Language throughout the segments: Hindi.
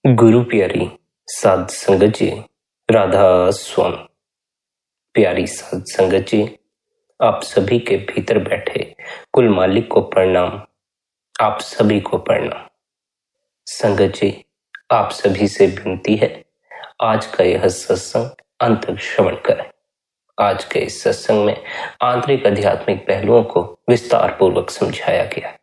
गुरु प्यारी साध संगत जी, राधा स्वामी। प्यारी साध संगत जी, आप सभी के भीतर बैठे कुल मालिक को प्रणाम। आप सभी को प्रणाम। संगत जी, आप सभी से विनती है, आज का यह सत्संग अंत तक श्रवण करें। आज के इस सत्संग में आंतरिक आध्यात्मिक पहलुओं को विस्तार पूर्वक समझाया गया।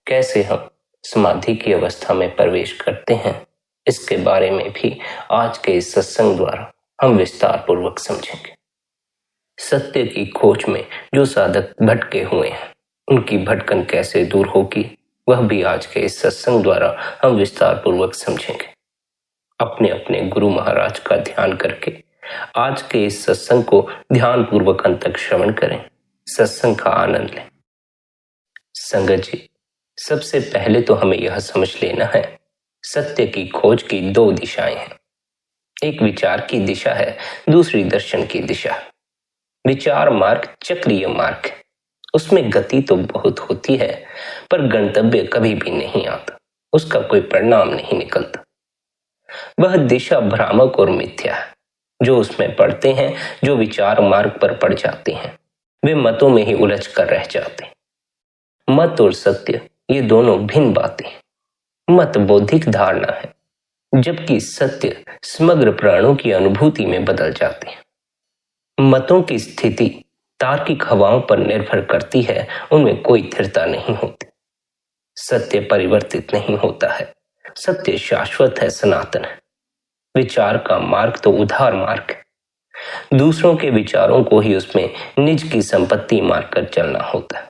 कैसे हम समाधि की अवस्था में प्रवेश करते हैं, इसके बारे में भी आज के इस सत्संग द्वारा हम विस्तार पूर्वक समझेंगे। सत्य की खोज में जो साधक भटके हुए हैं, उनकी भटकन कैसे दूर होगी, वह भी आज के इस सत्संग द्वारा हम विस्तार पूर्वक समझेंगे। अपने अपने गुरु महाराज का ध्यान करके आज के इस सत्संग को ध्यान पूर्वक अंत तक श्रवण करें, सत्संग का आनंद लें। संगत जी, सबसे पहले तो हमें यह समझ लेना है, सत्य की खोज की दो दिशाएं हैं। एक विचार की दिशा है, दूसरी दर्शन की दिशा। विचार मार्ग चक्रीय मार्ग है, उसमें गति तो बहुत होती है, पर गंतव्य कभी भी नहीं आता, उसका कोई परिणाम नहीं निकलता। वह दिशा भ्रामक और मिथ्या है। जो उसमें पढ़ते हैं, जो विचार मार्ग पर पड़ जाते हैं, वे मतों में ही उलझ कर रह जाते हैं। मत और सत्य ये दोनों भिन्न बातें। मत बौद्धिक धारणा है, जबकि सत्य समग्र प्राणों की अनुभूति में बदल जाते हैं। मतों की स्थिति तार्किक हवाओं पर निर्भर करती है, उनमें कोई स्थिरता नहीं होती। सत्य परिवर्तित नहीं होता है, सत्य शाश्वत है, सनातन है। विचार का मार्ग तो उधार मार्ग है, दूसरों के विचारों को ही उसमें निज की संपत्ति मानकर चलना होता है।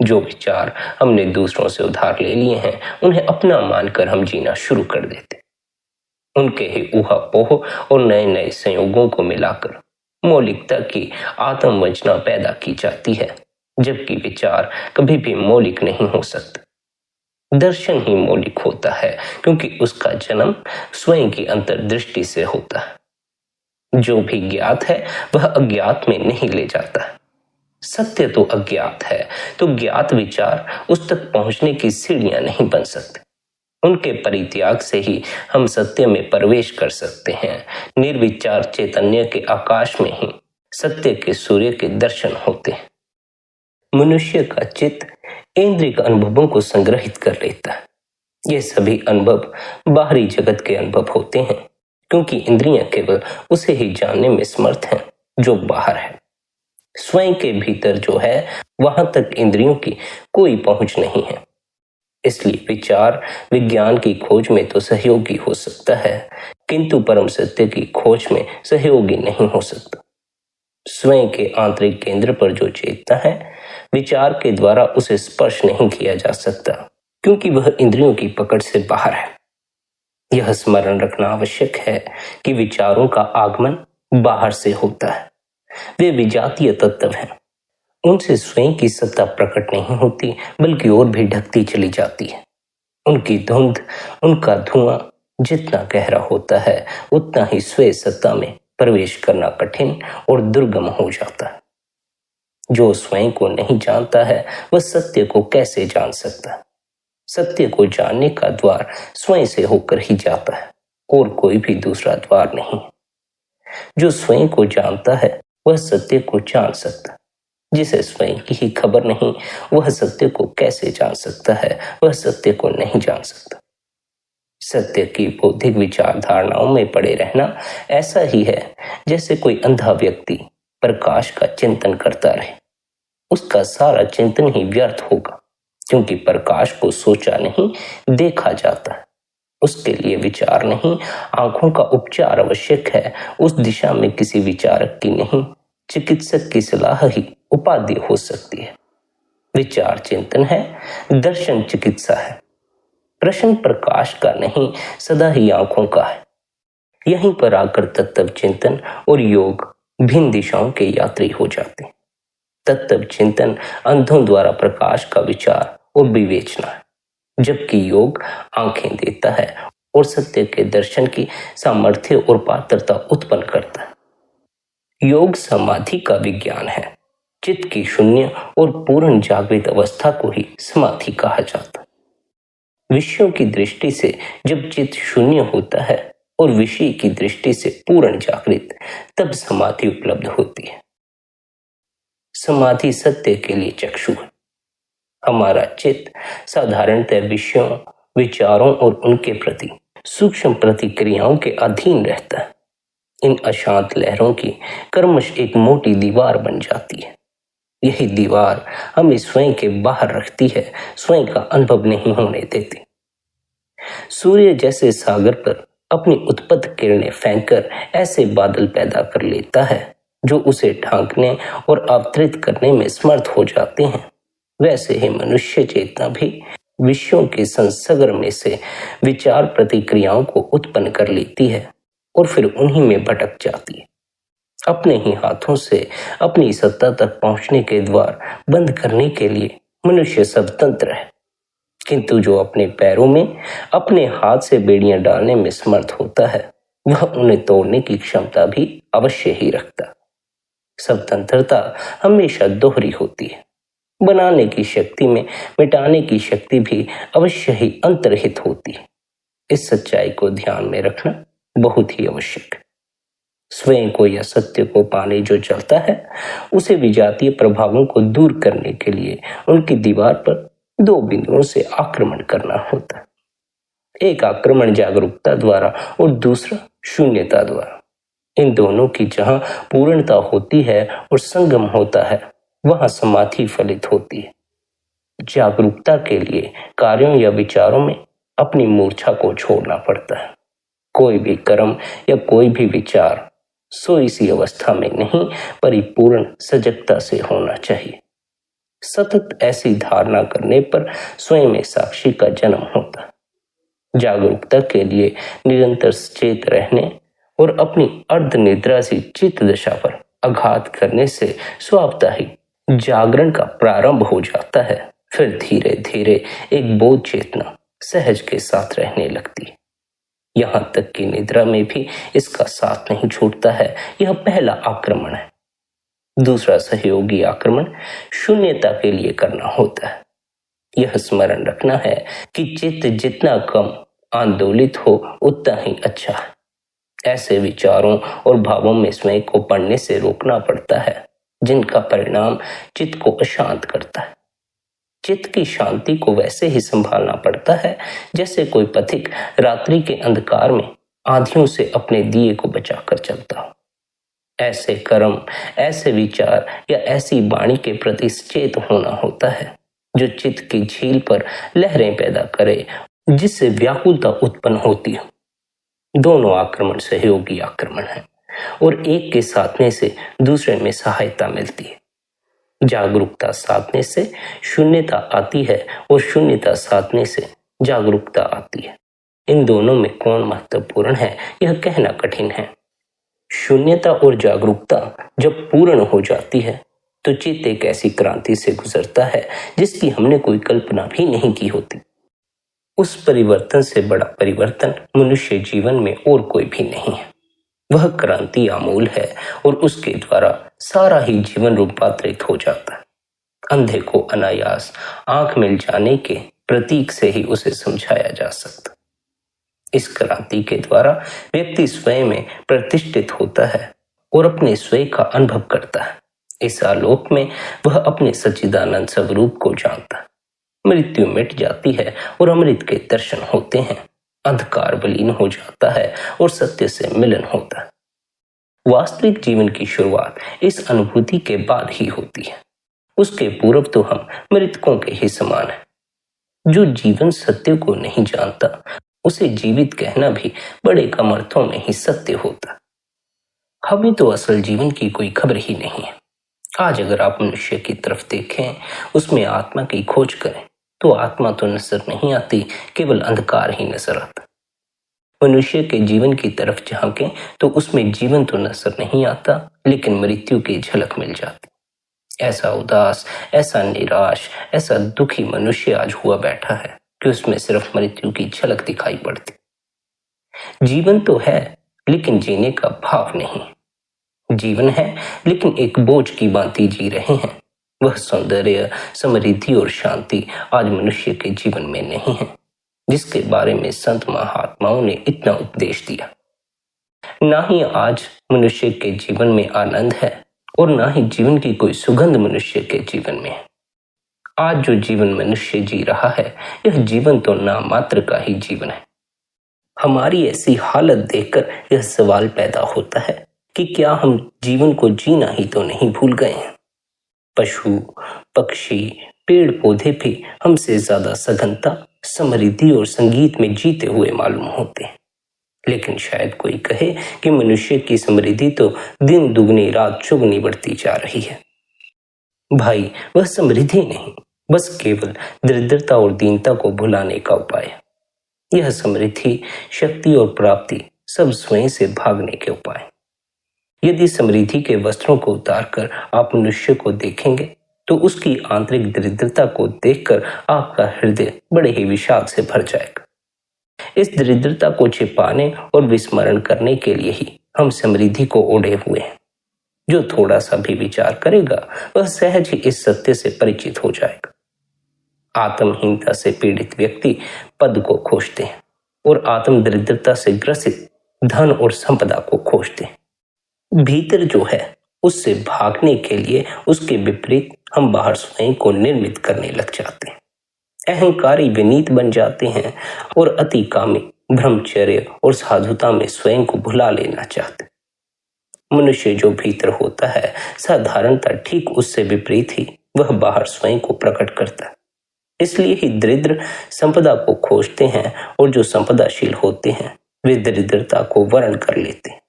जो विचार हमने दूसरों से उधार ले लिए हैं, उन्हें अपना मानकर हम जीना शुरू कर देते। उनके ही ऊहापोह और नए नए संयोगों को मिलाकर मौलिकता की आत्मवंचना पैदा की जाती है, जबकि विचार कभी भी मौलिक नहीं हो सकता। दर्शन ही मौलिक होता है, क्योंकि उसका जन्म स्वयं की अंतर्दृष्टि से होता है। जो भी ज्ञात है वह अज्ञात में नहीं ले जाता है। सत्य तो अज्ञात है, तो ज्ञात विचार उस तक पहुंचने की सीढ़ियां नहीं बन सकते। उनके परित्याग से ही हम सत्य में प्रवेश कर सकते हैं। निर्विचार चैतन्य के आकाश में ही सत्य के सूर्य के दर्शन होते हैं। मनुष्य का चित्त इंद्रिय अनुभवों को संग्रहित कर लेता है। ये सभी अनुभव बाहरी जगत के अनुभव होते हैं, क्योंकि इंद्रियां केवल उसे ही जानने में समर्थ हैं जो बाहर है। स्वयं के भीतर जो है, वहां तक इंद्रियों की कोई पहुंच नहीं है। इसलिए विचार विज्ञान की खोज में तो सहयोगी हो सकता है, किंतु परम सत्य की खोज में सहयोगी नहीं हो सकता। स्वयं के आंतरिक केंद्र पर जो चेतना है, विचार के द्वारा उसे स्पर्श नहीं किया जा सकता, क्योंकि वह इंद्रियों की पकड़ से बाहर है। यह स्मरण रखना आवश्यक है कि विचारों का आगमन बाहर से होता है। वे विजातीय तत्व हैं, उनसे स्वयं की सत्ता प्रकट नहीं होती, बल्कि और भी ढकती चली जाती है। उनकी धुंध, उनका धुआं जितना गहरा होता है, उतना ही स्वयं सत्ता में प्रवेश करना कठिन और दुर्गम हो जाता है। जो स्वयं को नहीं जानता है, वह सत्य को कैसे जान सकता है? सत्य को जानने का द्वार स्वयं से होकर ही जाता है, और कोई भी दूसरा द्वार नहीं। जो स्वयं को जानता है, वह सत्य को जान सकता है। जिसे स्वयं की ही खबर नहीं, वह सत्य को कैसे जान सकता है? वह सत्य को नहीं जान सकता। सत्य की बौद्धिक विचार धारणाओं में पड़े रहना ऐसा ही है जैसे कोई अंधा व्यक्ति प्रकाश का चिंतन करता रहे। उसका सारा चिंतन ही व्यर्थ होगा, क्योंकि प्रकाश को सोचा नहीं, देखा जाता है। उसके लिए विचार नहीं, आंखों का उपचार आवश्यक है। उस दिशा में किसी विचारक की नहीं, चिकित्सक की सलाह ही उपाधि हो सकती है। विचार चिंतन है, दर्शन चिकित्सा है। प्रश्न प्रकाश का नहीं, सदा ही आंखों का है। यहीं पर आकर तत्व चिंतन और योग भिन्न दिशाओं के यात्री हो जाते हैं। तत्व चिंतन अंधों द्वारा प्रकाश का विचार और विवेचना है, जबकि योग आंखें देता है और सत्य के दर्शन की सामर्थ्य और पात्रता उत्पन्न करता है। योग समाधि का विज्ञान है। चित्त की शून्य और पूर्ण जागृत अवस्था को ही समाधि कहा जाता है। विषयों की दृष्टि से जब चित्त शून्य होता है और विषय की दृष्टि से पूर्ण जागृत, तब समाधि उपलब्ध होती है। समाधि सत्य के लिए चक्षु है। हमारा चित्त साधारणतः विषयों, विचारों और उनके प्रति सूक्ष्म प्रतिक्रियाओं के अधीन रहता है। इन अशांत लहरों की कर्मश एक मोटी दीवार बन जाती है। यही दीवार हमें स्वयं के बाहर रखती है, स्वयं का अनुभव नहीं होने देती। सूर्य जैसे सागर पर अपनी उत्पन्न किरणें फेंककर ऐसे बादल पैदा कर लेता है जो उसे ढांकने और आवृत करने में समर्थ हो जाते हैं, वैसे ही मनुष्य चेतना भी विषयों के संसर्ग में से विचार प्रतिक्रियाओं को उत्पन्न कर लेती है और फिर उन्हीं में भटक जाती है। अपने ही हाथों से अपनी सत्ता तक पहुंचने के द्वार बंद करने के लिए मनुष्य स्वतंत्र है, किंतु जो अपने पैरों में अपने हाथ से बेड़ियां डालने में समर्थ होता है, वह उन्हें तोड़ने की क्षमता भी अवश्य ही रखता। स्वतंत्रता हमेशा दोहरी होती है। बनाने की शक्ति में मिटाने की शक्ति भी अवश्य ही अंतर्हित होती है। इस सच्चाई को ध्यान में रखना बहुत ही आवश्यक है। स्वयं को या सत्य को पाने जो चलता है, उसे विजातीय प्रभावों को दूर करने के लिए उनकी दीवार पर दो बिंदुओं से आक्रमण करना होता है। एक आक्रमण जागरूकता द्वारा और दूसरा शून्यता द्वारा। इन दोनों की जहां पूर्णता होती है और संगम होता है, वहां समाधि फलित होती है। जागरूकता के लिए कार्यों या विचारों में अपनी मूर्छा को छोड़ना पड़ता है। कोई भी कर्म या कोई भी विचार सोई सी अवस्था में नहीं, परिपूर्ण सजगता से होना चाहिए। सतत ऐसी धारणा करने पर स्वयं में साक्षी का जन्म होता है। जागरूकता के लिए निरंतर सचेत रहने और अपनी अर्ध निद्रा सी चित्त दशा पर आघात करने से स्वतः ही जागरण का प्रारंभ हो जाता है। फिर धीरे धीरे एक बोध चेतना सहज के साथ रहने लगती है। यहां तक कि निद्रा में भी इसका साथ नहीं छूटता है। यह पहला आक्रमण है। दूसरा सहयोगी आक्रमण शून्यता के लिए करना होता है। यह स्मरण रखना है कि चित्त जितना कम आंदोलित हो उतना ही अच्छा है। ऐसे विचारों और भावों में स्वयं को पड़ने से रोकना पड़ता है जिनका परिणाम चित्त को अशांत करता है। चित्त की शांति को वैसे ही संभालना पड़ता है जैसे कोई पथिक रात्रि के अंधकार में आंधियों से अपने दिए को बचाकर चलता हो। ऐसे कर्म, ऐसे विचार या ऐसी वाणी के प्रति सचेत होना होता है जो चित्त की झील पर लहरें पैदा करे, जिससे व्याकुलता उत्पन्न होती है। दोनों आक्रमण सहयोगी आक्रमण है और एक के साधने से दूसरे में सहायता मिलती है। जागरूकता साधने से शून्यता आती है और शून्यता साधने से जागरूकता आती है। इन दोनों में कौन महत्वपूर्ण है, यह कहना कठिन है। शून्यता और जागरूकता जब पूर्ण हो जाती है तो चित्त एक ऐसी क्रांति से गुजरता है जिसकी हमने कोई कल्पना भी नहीं की होती। उस परिवर्तन से बड़ा परिवर्तन मनुष्य जीवन में और कोई भी नहीं है। वह क्रांति आमूल है और उसके द्वारा सारा ही जीवन रूपांतरित हो जाता है। अंधे को अनायास आंख मिल जाने के प्रतीक से ही उसे समझाया जा सकता। इस क्रांति के द्वारा व्यक्ति स्वयं में प्रतिष्ठित होता है और अपने स्वयं का अनुभव करता है। इस आलोक में वह अपने सच्चिदानंद स्वरूप को जानता है। मृत्यु मिट जाती है और अमृत के दर्शन होते हैं। अंधकार विलीन हो जाता है और सत्य से मिलन होता है। वास्तविक जीवन की शुरुआत इस अनुभूति के बाद ही होती है। उसके पूर्व तो हम मृतकों के ही समान हैं। जो जीवन सत्य को नहीं जानता, उसे जीवित कहना भी बड़े कम अर्थों में ही सत्य होता। हमें तो असल जीवन की कोई खबर ही नहीं है। आज अगर आप मनुष्य की तरफ देखें, उसमें आत्मा की खोज करें, तो आत्मा तो नजर नहीं आती, केवल अंधकार ही नजर आता। मनुष्य के जीवन की तरफ झांकें तो उसमें जीवन तो नजर नहीं आता, लेकिन मृत्यु की झलक मिल जाती। ऐसा उदास, ऐसा निराश, ऐसा दुखी मनुष्य आज हुआ बैठा है कि उसमें सिर्फ मृत्यु की झलक दिखाई पड़ती। जीवन तो है, लेकिन जीने का भाव नहीं। जीवन है, लेकिन एक बोझ की भांति जी रहे हैं। वह सौंदर्य, समृद्धि और शांति आज मनुष्य के जीवन में नहीं है। जिसके बारे में संत महात्माओं ने इतना उपदेश दिया। ना ही आज मनुष्य के जीवन में आनंद है और ना ही जीवन की कोई सुगंध मनुष्य के जीवन में है। आज जो जीवन मनुष्य जी रहा है, यह जीवन तो नाम मात्र का ही जीवन है। हमारी ऐसी हालत देखकर यह सवाल पैदा होता है कि क्या हम जीवन को जीना ही तो नहीं भूल गए हैं। पशु पक्षी पेड़ पौधे भी हमसे ज्यादा सघनता, समृद्धि और संगीत में जीते हुए मालूम होते हैं। लेकिन शायद कोई कहे कि मनुष्य की समृद्धि तो दिन दुगनी रात चौगुनी बढ़ती जा रही है। भाई, वह समृद्धि नहीं, बस केवल दरिद्रता और दीनता को भुलाने का उपाय है। यह समृद्धि, शक्ति और प्राप्ति सब स्वयं से भागने के उपाय। यदि समृद्धि के वस्त्रों को उतारकर आप मनुष्य को देखेंगे तो उसकी आंतरिक दरिद्रता को देखकर आपका हृदय बड़े ही विषाद से भर जाएगा। इस दरिद्रता को छिपाने और विस्मरण करने के लिए ही हम समृद्धि को ओढ़े हुए हैं। जो थोड़ा सा भी विचार करेगा वह सहज ही इस सत्य से परिचित हो जाएगा। आत्महीनता से पीड़ित व्यक्ति पद को खोजते हैं और आत्म दरिद्रता से ग्रसित धन और संपदा को खोजते हैं। भीतर जो है उससे भागने के लिए उसके विपरीत हम बाहर स्वयं को निर्मित करने लग जाते हैं। अहंकारी विनीत बन जाते हैं और अति कामी ब्रह्मचर्य और साधुता में स्वयं को भुला लेना चाहते हैं। मनुष्य जो भीतर होता है साधारणता ठीक उससे विपरीत ही वह बाहर स्वयं को प्रकट करता है। इसलिए ही दरिद्र संपदा को खोजते हैं और जो संपदाशील होते हैं वे दरिद्रता को वर्ण कर लेते हैं।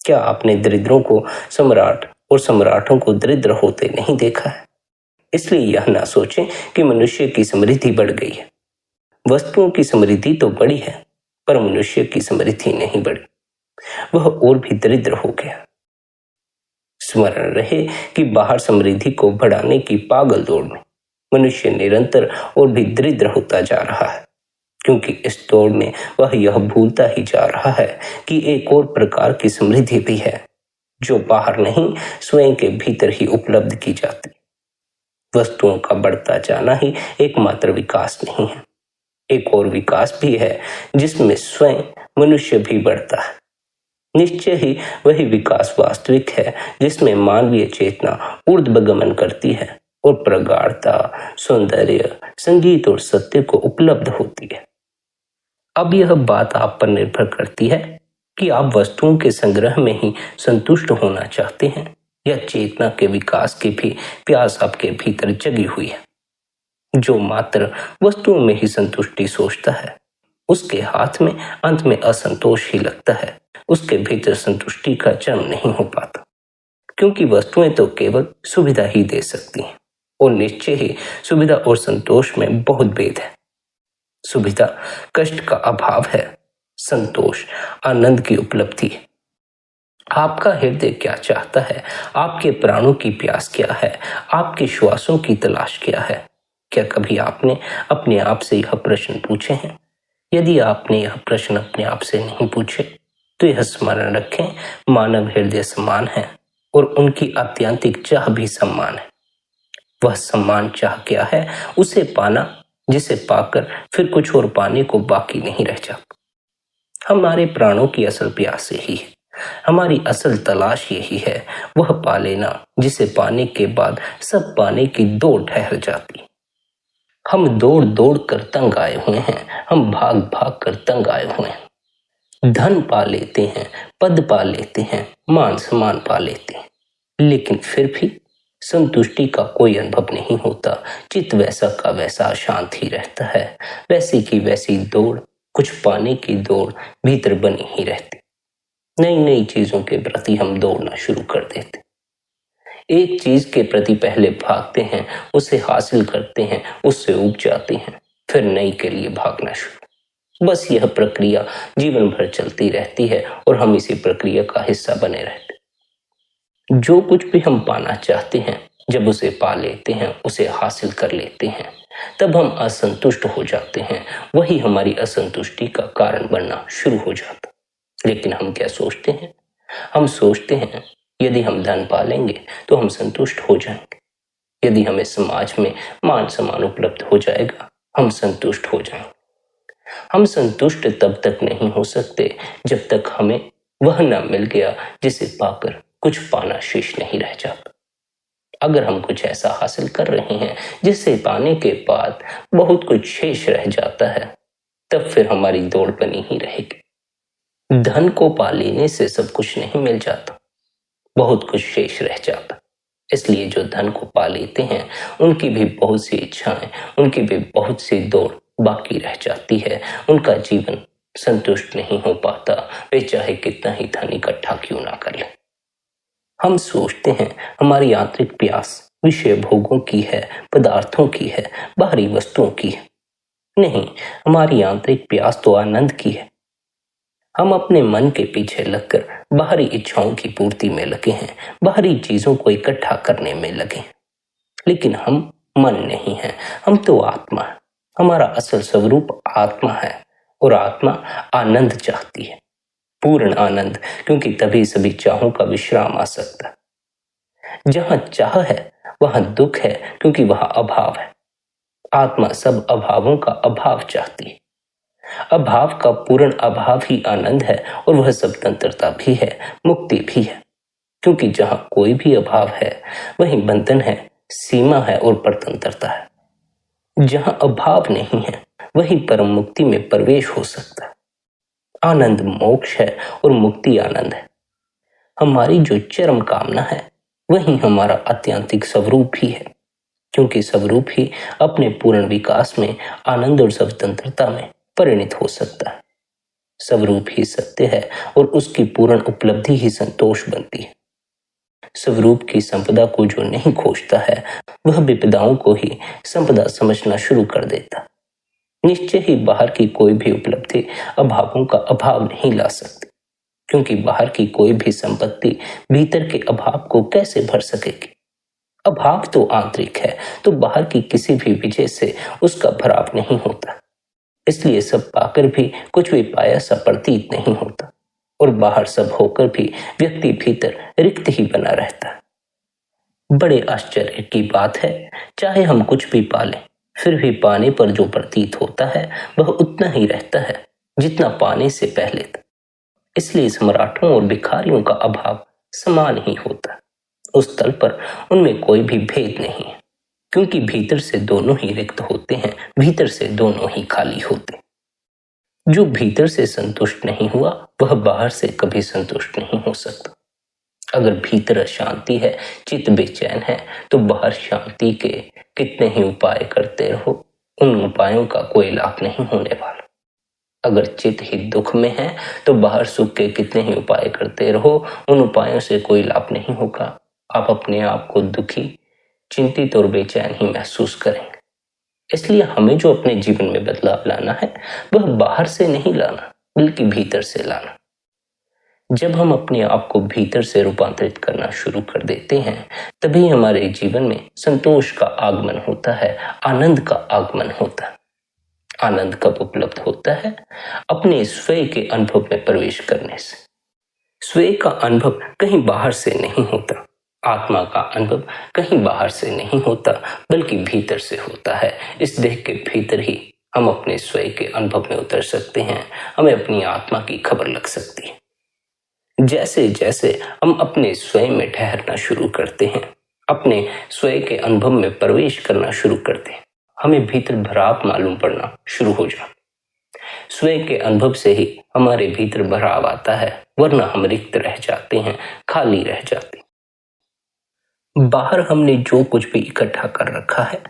क्या आपने दरिद्रों को सम्राट और सम्राटों को दरिद्र होते नहीं देखा है? इसलिए यह ना सोचें कि मनुष्य की समृद्धि बढ़ गई है। वस्तुओं की समृद्धि तो बढ़ी है पर मनुष्य की समृद्धि नहीं बढ़ी, वह और भी दरिद्र हो गया। स्मरण रहे कि बाहर समृद्धि को बढ़ाने की पागल दौड़ में मनुष्य निरंतर और भी दरिद्र होता जा रहा है, क्योंकि इस दौड़ में वह यह भूलता ही जा रहा है कि एक और प्रकार की समृद्धि भी है जो बाहर नहीं स्वयं के भीतर ही उपलब्ध की जाती। वस्तुओं का बढ़ता जाना ही एकमात्र विकास नहीं है, एक और विकास भी है जिसमें स्वयं मनुष्य भी बढ़ता है। निश्चय ही वही विकास वास्तविक है जिसमें मानवीय चेतना ऊर्ध्वगमन करती है और प्रगाढ़ता, सौंदर्य, संगीत और सत्य को उपलब्ध होती है। अब यह बात आप पर निर्भर करती है कि आप वस्तुओं के संग्रह में ही संतुष्ट होना चाहते हैं या चेतना के विकास की भी प्यास आपके भीतर जगी हुई है। जो मात्र वस्तुओं में ही संतुष्टि सोचता है उसके हाथ में अंत में असंतोष ही लगता है, उसके भीतर संतुष्टि का जन्म नहीं हो पाता, क्योंकि वस्तुएं तो केवल सुविधा ही दे सकती हैं और निश्चय ही सुविधा और संतोष में बहुत भेद है। सुविधा कष्ट का अभाव है, संतोष आनंद की उपलब्धि है। आपका हृदय क्या चाहता है, आपके प्राणों की प्यास क्या है, आपके श्वासों की तलाश क्या है? क्या कभी आपने अपने आप से यह प्रश्न पूछे हैं? यदि आपने यह प्रश्न अपने आप से नहीं पूछे तो यह स्मरण रखें, मानव हृदय समान है और उनकी आत्यंतिक चाह भी समान है। वह समान चाह क्या है? उसे पाना जिसे पाकर फिर कुछ और पाने को बाकी नहीं रह जाता। हमारे प्राणों की असल प्यास यही है, हमारी असल तलाश यही है, वह पा लेना जिसे पाने के बाद सब पाने की दौड़ ठहर जाती। हम दौड़ दौड़ कर तंग आए हुए हैं, हम भाग भाग कर तंग आए हुए हैं। धन पा लेते हैं, पद पा लेते हैं, मान सम्मान पा लेते हैं, लेकिन फिर भी संतुष्टि का कोई अनुभव नहीं होता। चित्त वैसा का वैसा शांत ही रहता है, वैसी की वैसी दौड़, कुछ पाने की दौड़ भीतर बनी ही रहती। नई नई चीजों के प्रति हम दौड़ना शुरू कर देते। एक चीज के प्रति पहले भागते हैं, उसे हासिल करते हैं, उससे ऊब जाते हैं, फिर नई के लिए भागना शुरू। बस यह प्रक्रिया जीवन भर चलती रहती है और हम इसी प्रक्रिया का हिस्सा बने रहते। जो कुछ भी हम पाना चाहते हैं, जब उसे पा लेते हैं, उसे हासिल कर लेते हैं, तब हम असंतुष्ट हो जाते हैं। वही हमारी असंतुष्टि का कारण बनना शुरू हो जाता। लेकिन हम क्या सोचते हैं? हम सोचते हैं यदि हम धन पा लेंगे तो हम संतुष्ट हो जाएंगे, यदि हमें समाज में मान सम्मान उपलब्ध हो जाएगा हम संतुष्ट हो जाएंगे। हम संतुष्ट तब तक नहीं हो सकते जब तक हमें वह न मिल गया जिसे पाकर कुछ पाना शेष नहीं रह जाता। अगर हम कुछ ऐसा हासिल कर रहे हैं जिसे पाने के बाद बहुत कुछ शेष रह जाता है, तब फिर हमारी दौड़ बनी ही रहेगी। धन को पा लेने से सब कुछ नहीं मिल जाता, बहुत कुछ शेष रह जाता। इसलिए जो धन को पा लेते हैं उनकी भी बहुत सी इच्छाएं, उनकी भी बहुत सी दौड़ बाकी रह जाती है। उनका जीवन संतुष्ट नहीं हो पाता, वे चाहे कितना ही धन इकट्ठा क्यों ना कर ले। हम सोचते हैं हमारी आंतरिक प्यास विषय भोगों की है, पदार्थों की है, बाहरी वस्तुओं की है। नहीं, हमारी आंतरिक प्यास तो आनंद की है। हम अपने मन के पीछे लगकर बाहरी इच्छाओं की पूर्ति में लगे हैं, बाहरी चीजों को इकट्ठा करने में लगे हैं। लेकिन हम मन नहीं हैं, हम तो आत्मा है। हमारा असल स्वरूप आत्मा है और आत्मा आनंद चाहती है, पूर्ण आनंद, क्योंकि तभी सभी चाहों का विश्राम आ सकता है। जहां चाह है वहां दुख है, क्योंकि वहां अभाव है। आत्मा सब अभावों का अभाव चाहती है। अभाव का पूर्ण अभाव ही आनंद है और वह स्वतंत्रता भी है, मुक्ति भी है। क्योंकि जहां कोई भी अभाव है वहीं बंधन है, सीमा है और परतंत्रता है। जहां अभाव नहीं है वहीं परम मुक्ति में प्रवेश हो सकता है। आनंद मोक्ष है और मुक्ति आनंद है। हमारी जो चरम कामना है वही हमारा आत्यंतिक स्वरूप ही है, क्योंकि स्वरूप ही अपने पूर्ण विकास में आनंद और स्वतंत्रता में परिणित हो सकता है। स्वरूप ही सत्य है और उसकी पूर्ण उपलब्धि ही संतोष बनती है। स्वरूप की संपदा को जो नहीं खोजता है वह विपदाओं को ही संपदा समझना शुरू कर देता। निश्चय ही बाहर की कोई भी उपलब्धि अभावों का अभाव नहीं ला सकती, क्योंकि बाहर की कोई भी संपत्ति भीतर के अभाव को कैसे भर सकेगी। अभाव तो आंतरिक है, तो बाहर की किसी भी विजय से उसका भराव नहीं होता। इसलिए सब पाकर भी कुछ भी पाया सा प्रतीत नहीं होता और बाहर सब होकर भी व्यक्ति भीतर रिक्त ही बना रहता है। बड़े आश्चर्य की बात है, चाहे हम कुछ भी पालें फिर भी पाने पर जो प्रतीत होता है वह उतना ही रहता है जितना पाने से पहले था। इसलिए सम्राटों और भिखारियों का अभाव समान ही होता। उस तल पर उनमें कोई भी भेद नहीं है, क्योंकि भीतर से दोनों ही रिक्त होते हैं, भीतर से दोनों ही खाली होते। जो भीतर से संतुष्ट नहीं हुआ वह बाहर से कभी संतुष्ट नहीं हो सकता। अगर भीतर अशांति है, चित्त बेचैन है, तो बाहर शांति के कितने ही उपाय करते रहो, उन उपायों का कोई लाभ नहीं होने वाला। अगर चित्त ही दुख में है तो बाहर सुख के कितने ही उपाय करते रहो, उन उपायों से कोई लाभ नहीं होगा। आप अपने आप को दुखी, चिंतित और बेचैन ही महसूस करेंगे। इसलिए हमें जो अपने जीवन में बदलाव लाना है वह बाहर से नहीं लाना, बल्कि भीतर से लाना। जब हम अपने आप को भीतर से रूपांतरित करना शुरू कर देते हैं तभी हमारे जीवन में संतोष का आगमन होता है, आनंद का आगमन होता है। आनंद कब उपलब्ध होता है? अपने स्वयं के अनुभव में प्रवेश करने से। स्वयं का अनुभव कहीं बाहर से नहीं होता, आत्मा का अनुभव कहीं बाहर से नहीं होता, बल्कि भीतर से होता है। इस देह के भीतर ही हम अपने स्वयं के अनुभव में उतर सकते हैं, हमें अपनी आत्मा की खबर लग सकती है। जैसे जैसे हम अपने स्वयं में ठहरना शुरू करते हैं, अपने स्वयं के अनुभव में प्रवेश करना शुरू करते हैं, हमें भीतर भराव मालूम पड़ना शुरू हो जाता। स्वयं के अनुभव से ही हमारे भीतर भराव आता है, वरना हम रिक्त रह जाते हैं, खाली रह जाते हैं। बाहर हमने जो कुछ भी इकट्ठा कर रखा है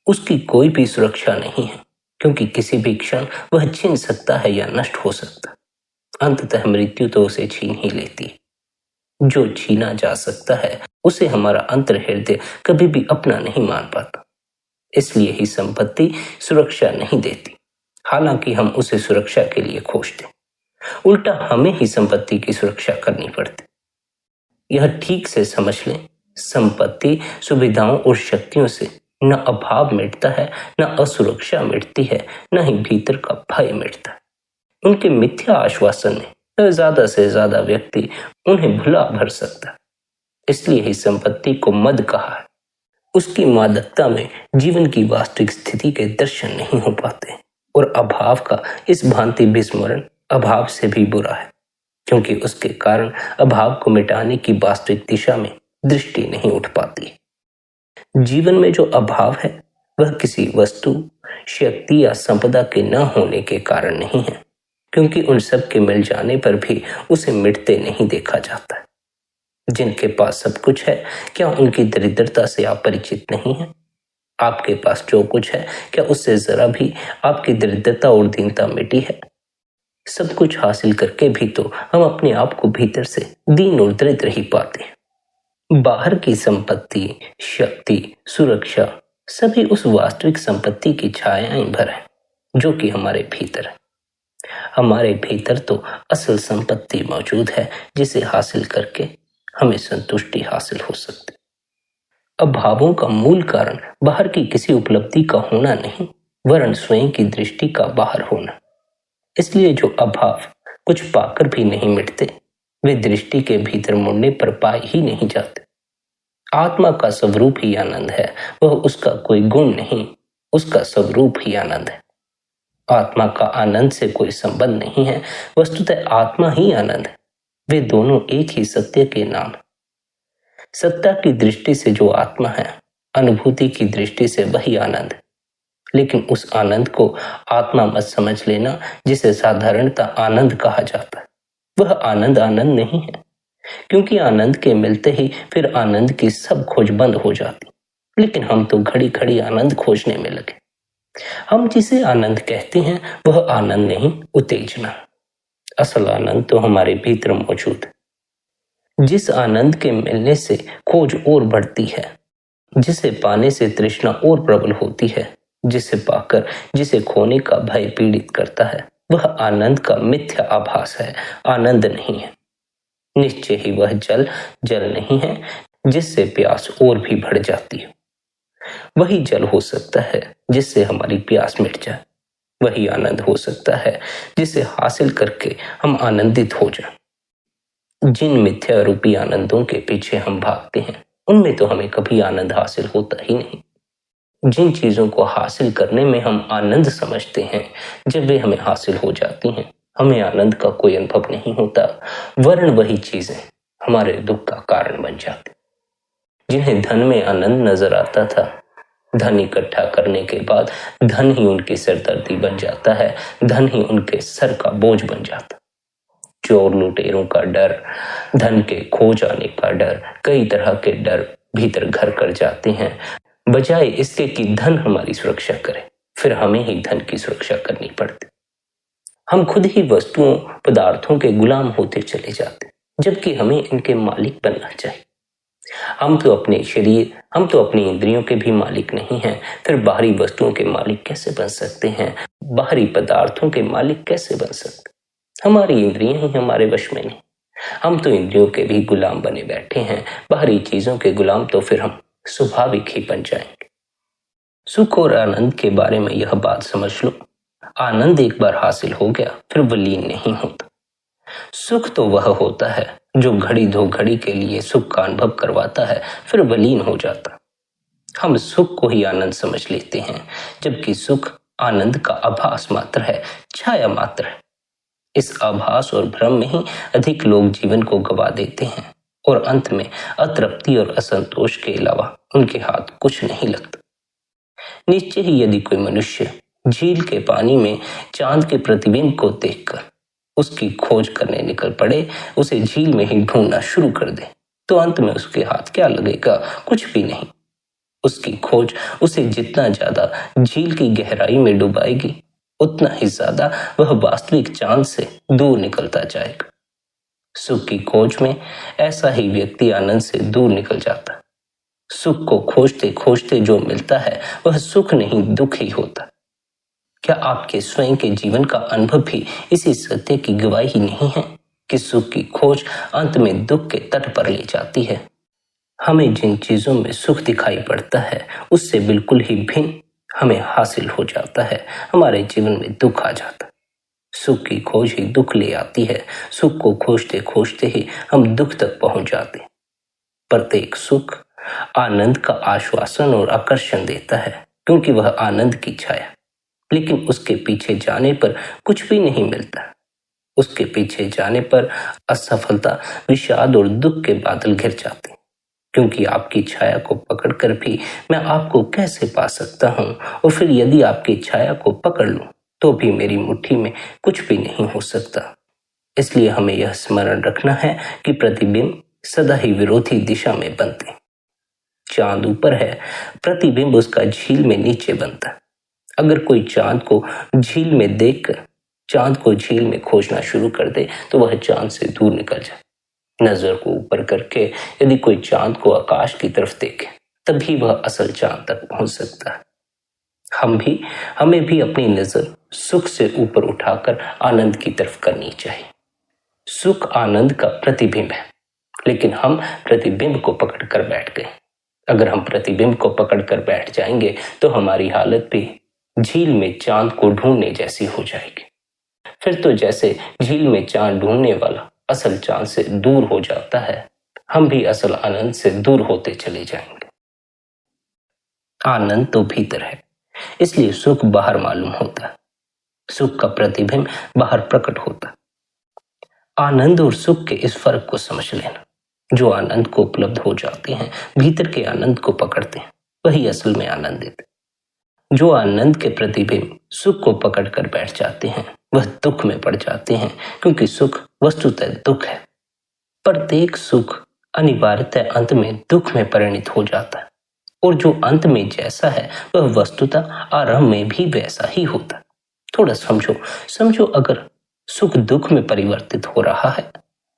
उसकी कोई भी सुरक्षा नहीं है, क्योंकि किसी भी क्षण वह छिन सकता है या नष्ट हो सकता है। अंततः मृत्यु तो उसे छीन ही लेती है। जो छीना जा सकता है उसे हमारा अंतर हृदय कभी भी अपना नहीं मान पाता। इसलिए ही संपत्ति सुरक्षा नहीं देती, हालांकि हम उसे सुरक्षा के लिए खोजते। उल्टा हमें ही संपत्ति की सुरक्षा करनी पड़ती। यह ठीक से समझ लें, संपत्ति, सुविधाओं और शक्तियों से न अभाव मिटता है, न असुरक्षा मिटती है, न ही भीतर का भय मिटता है। उनके मिथ्या आश्वासन में ज्यादा से ज्यादा व्यक्ति उन्हें भुला भर सकता है। इसलिए ही संपत्ति को मद कहा है। उसकी मादकता में जीवन की वास्तविक स्थिति के दर्शन नहीं हो पाते। और अभाव का इस भांति विस्मरण अभाव से भी बुरा है, क्योंकि उसके कारण अभाव को मिटाने की वास्तविक दिशा में दृष्टि नहीं उठ पाती। जीवन में जो अभाव है वह किसी वस्तु, शक्ति या संपदा के न होने के कारण नहीं है, क्योंकि उन सब के मिल जाने पर भी उसे मिटते नहीं देखा जाता। जिनके पास सब कुछ है, क्या उनकी दरिद्रता से आप परिचित नहीं हैं? आपके पास जो कुछ है, क्या उससे जरा भी आपकी दरिद्रता और दीनता मिटी है? सब कुछ हासिल करके भी तो हम अपने आप को भीतर से दीन और दरिद्र ही पाते हैं। बाहर की संपत्ति, शक्ति, सुरक्षा सभी उस वास्तविक संपत्ति की छायाएं भर है जो कि हमारे भीतर है। हमारे भीतर तो असल संपत्ति मौजूद है, जिसे हासिल करके हमें संतुष्टि हासिल हो सकती। अभावों का मूल कारण बाहर की किसी उपलब्धि का होना नहीं, वरन स्वयं की दृष्टि का बाहर होना। इसलिए जो अभाव कुछ पाकर भी नहीं मिटते, वे दृष्टि के भीतर मुड़ने पर पाए ही नहीं जाते। आत्मा का स्वरूप ही आनंद है, वह उसका कोई गुण नहीं, उसका स्वरूप ही आनंद है। आत्मा का आनंद से कोई संबंध नहीं है, वस्तुतः आत्मा ही आनंद है। वे दोनों एक ही सत्य के नाम है। सत्ता की दृष्टि से जो आत्मा है, अनुभूति की दृष्टि से वही आनंद है। लेकिन उस आनंद को आत्मा मत समझ लेना जिसे साधारणतः आनंद कहा जाता है। वह आनंद आनंद नहीं है, क्योंकि आनंद के मिलते ही फिर आनंद की सब खोज बंद हो जाती। लेकिन हम तो घड़ी घड़ी आनंद खोजने में लगे। हम जिसे आनंद कहते हैं वह आनंद नहीं, उत्तेजना। असल आनंद तो हमारे भीतर मौजूद है। जिस आनंद के मिलने से खोज और बढ़ती है, जिसे पाने से तृष्णा और प्रबल होती है, जिसे पाकर जिसे खोने का भय पीड़ित करता है, वह आनंद का मिथ्या आभास है, आनंद नहीं है। निश्चय ही वह जल जल नहीं है जिससे प्यास और भी बढ़ जाती है। वही जल हो सकता है जिससे हमारी प्यास मिट जाए। वही आनंद हो सकता है जिसे हासिल करके हम आनंदित हो जाएं। जिन मिथ्या रूपी आनंदों के पीछे हम भागते हैं, उनमें तो हमें कभी आनंद हासिल होता ही नहीं। जिन चीजों को हासिल करने में हम आनंद समझते हैं, जब वे हमें हासिल हो जाती हैं, हमें आनंद का कोई अनुभव नहीं होता, वरन वही चीजें हमारे दुख का कारण बन जाती। जिन्हें धन में आनंद नजर आता था, धन इकट्ठा करने के बाद धन ही उनकी सिरदर्दी बन जाता है, धन ही उनके सर का बोझ बन जाता। चोर लुटेरों का डर, धन के खो जाने का डर, कई तरह के डर भीतर घर कर जाते हैं, बजाय इसके कि धन हमारी सुरक्षा करे, फिर हमें ही धन की सुरक्षा करनी पड़ती। हम खुद ही वस्तुओं, पदार्थों के गुलाम होते चले जाते, जबकि हमें इनके मालिक बनना चाहिए। हम तो अपने शरीर, हम तो अपनी इंद्रियों के भी मालिक नहीं हैं, फिर बाहरी वस्तुओं के मालिक कैसे बन सकते हैं? बाहरी पदार्थों के मालिक कैसे बन सकते? हमारी इंद्रियां ही हमारे वश में नहीं। हम तो इंद्रियों के भी गुलाम बने बैठे हैं। बाहरी चीजों के गुलाम तो फिर हम स्वाभाविक ही बन जाएंगे। सुख और आनंद के बारे में यह बात समझ लो, आनंद एक बार हासिल हो गया फिर विलीन नहीं होता। सुख तो वह होता है जो घड़ी दो घड़ी के लिए सुख का अनुभव करवाता है, फिर विलीन हो जाता। हम सुख को ही आनंद समझ लेते हैं, जबकि सुख आनंद का आभास मात्र है, छाया मात्र है। इस आभास और भ्रम में ही अधिक लोग जीवन को गवा देते हैं और अंत में अतृप्ति और असंतोष के अलावा उनके हाथ कुछ नहीं लगता। निश्चय ही यदि कोई मनुष्य झील के पानी में चांद के प्रतिबिंब को देखकर उसकी खोज करने निकल पड़े, उसे झील में ही ढूंढना शुरू कर दे, तो अंत में उसके हाथ क्या लगेगा? कुछ भी नहीं। उसकी खोज उसे जितना ज्यादा झील की गहराई में डुबाएगी, उतना ही ज्यादा वह वास्तविक चांद से दूर निकलता जाएगा। सुख की खोज में ऐसा ही व्यक्ति आनंद से दूर निकल जाता है। सुख को खोजते खोजते जो मिलता है वह सुख नहीं, दुख ही होता। क्या आपके स्वयं के जीवन का अनुभव भी इसी सत्य की गवाही नहीं है कि सुख की खोज अंत में दुख के तट पर ले जाती है? हमें जिन चीजों में सुख दिखाई पड़ता है उससे बिल्कुल ही भिन्न हमें हासिल हो जाता है, हमारे जीवन में दुख आ जाता है। सुख की खोज ही दुख ले आती है। सुख को खोजते खोजते ही हम दुख तक पहुंच जाते हैं। प्रत्येक सुख आनंद का आश्वासन और आकर्षण देता है, क्योंकि वह आनंद की छाया, लेकिन उसके पीछे जाने पर कुछ भी नहीं मिलता। उसके पीछे जाने पर असफलता, विषाद और दुख के बादल घिर जाते हैं, क्योंकि आपकी छाया को पकड़कर भी मैं आपको कैसे पा सकता हूं, और फिर यदि आपकी छाया को पकड़ लूं तो भी मेरी मुट्ठी में कुछ भी नहीं हो सकता। इसलिए हमें यह स्मरण रखना है कि प्रतिबिंब सदा ही विरोधी दिशा में बनते। चांद ऊपर है, प्रतिबिंब उसका झील में नीचे बनता। अगर कोई चांद को झील में देखकर चांद को झील में खोजना शुरू कर दे तो वह चांद से दूर निकल जाए। नजर को ऊपर करके यदि कोई चांद को आकाश की तरफ देखे तभी वह असल चांद तक पहुंच सकता है। हमें भी अपनी नजर सुख से ऊपर उठाकर आनंद की तरफ करनी चाहिए। सुख आनंद का प्रतिबिंब है, लेकिन हम प्रतिबिंब को पकड़कर बैठ गए। अगर हम प्रतिबिंब को पकड़कर बैठ जाएंगे तो हमारी हालत भी झील में चांद को ढूंढने जैसी हो जाएगी। फिर तो जैसे झील में चांद ढूंढने वाला असल चांद से दूर हो जाता है, हम भी असल आनंद से दूर होते चले जाएंगे। आनंद तो भीतर है, इसलिए सुख बाहर मालूम होता है। सुख का प्रतिबिंब बाहर प्रकट होता। आनंद और सुख के इस फर्क को समझ लेना। जो आनंद को उपलब्ध हो जाते हैं, भीतर के आनंद को पकड़ते हैं, वही असल में आनंदित। जो आनंद के प्रतिबिंब सुख को पकड़कर बैठ जाते हैं, वह दुख में पड़ जाते हैं, क्योंकि सुख वस्तुतः दुख है। प्रत्येक सुख अनिवार्यतः अंत में दुख में परिणत हो जाता है, और जो अंत में जैसा है वह वस्तुतः आरंभ में भी वैसा ही होता है। थोड़ा समझो अगर सुख दुख में परिवर्तित हो रहा है,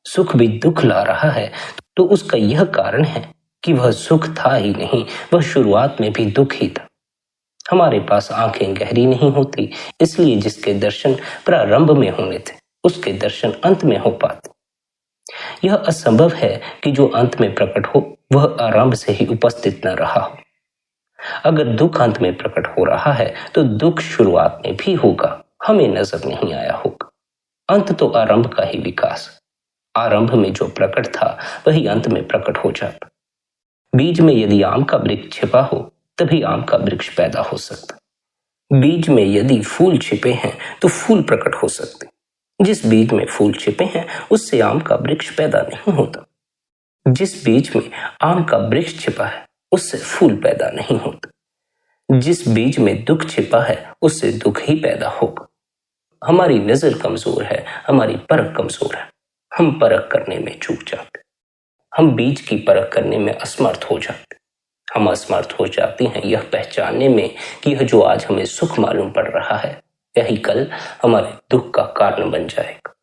सुख भी दुख ला रहा है, तो उसका यह कारण है कि वह सुख था ही नहीं, वह शुरुआत में भी दुख ही था। हमारे पास आंखें गहरी नहीं होती, इसलिए जिसके दर्शन प्रारंभ में होने थे उसके दर्शन अंत में हो पाते। यह असंभव है कि जो अंत में प्रकट हो वह आरंभ से ही उपस्थित न रहा हो। अगर दुख अंत में प्रकट हो रहा है तो दुख शुरुआत में भी होगा, हमें नजर नहीं आया होगा। अंत तो आरंभ का ही विकास। आरंभ में जो प्रकट था वही अंत में प्रकट हो जाता। बीज में यदि आम का वृक्ष छिपा हो तभी आम का वृक्ष पैदा हो सकता। बीज में यदि फूल छिपे हैं तो फूल प्रकट हो सकते। जिस बीज में फूल छिपे हैं उससे आम का वृक्ष पैदा नहीं होता। जिस बीज में आम का वृक्ष छिपा है उससे फूल पैदा नहीं होता। जिस बीज में दुख छिपा है उससे दुख ही पैदा होगा। हमारी नजर कमजोर है, हमारी परख कमजोर है। हम परख करने में चूक जाते, हम बीज की परख करने में असमर्थ हो जाते। हम असमर्थ हो जाते हैं यह पहचानने में कि यह जो आज हमें सुख मालूम पड़ रहा है यही कल हमारे दुख का कारण बन जाएगा।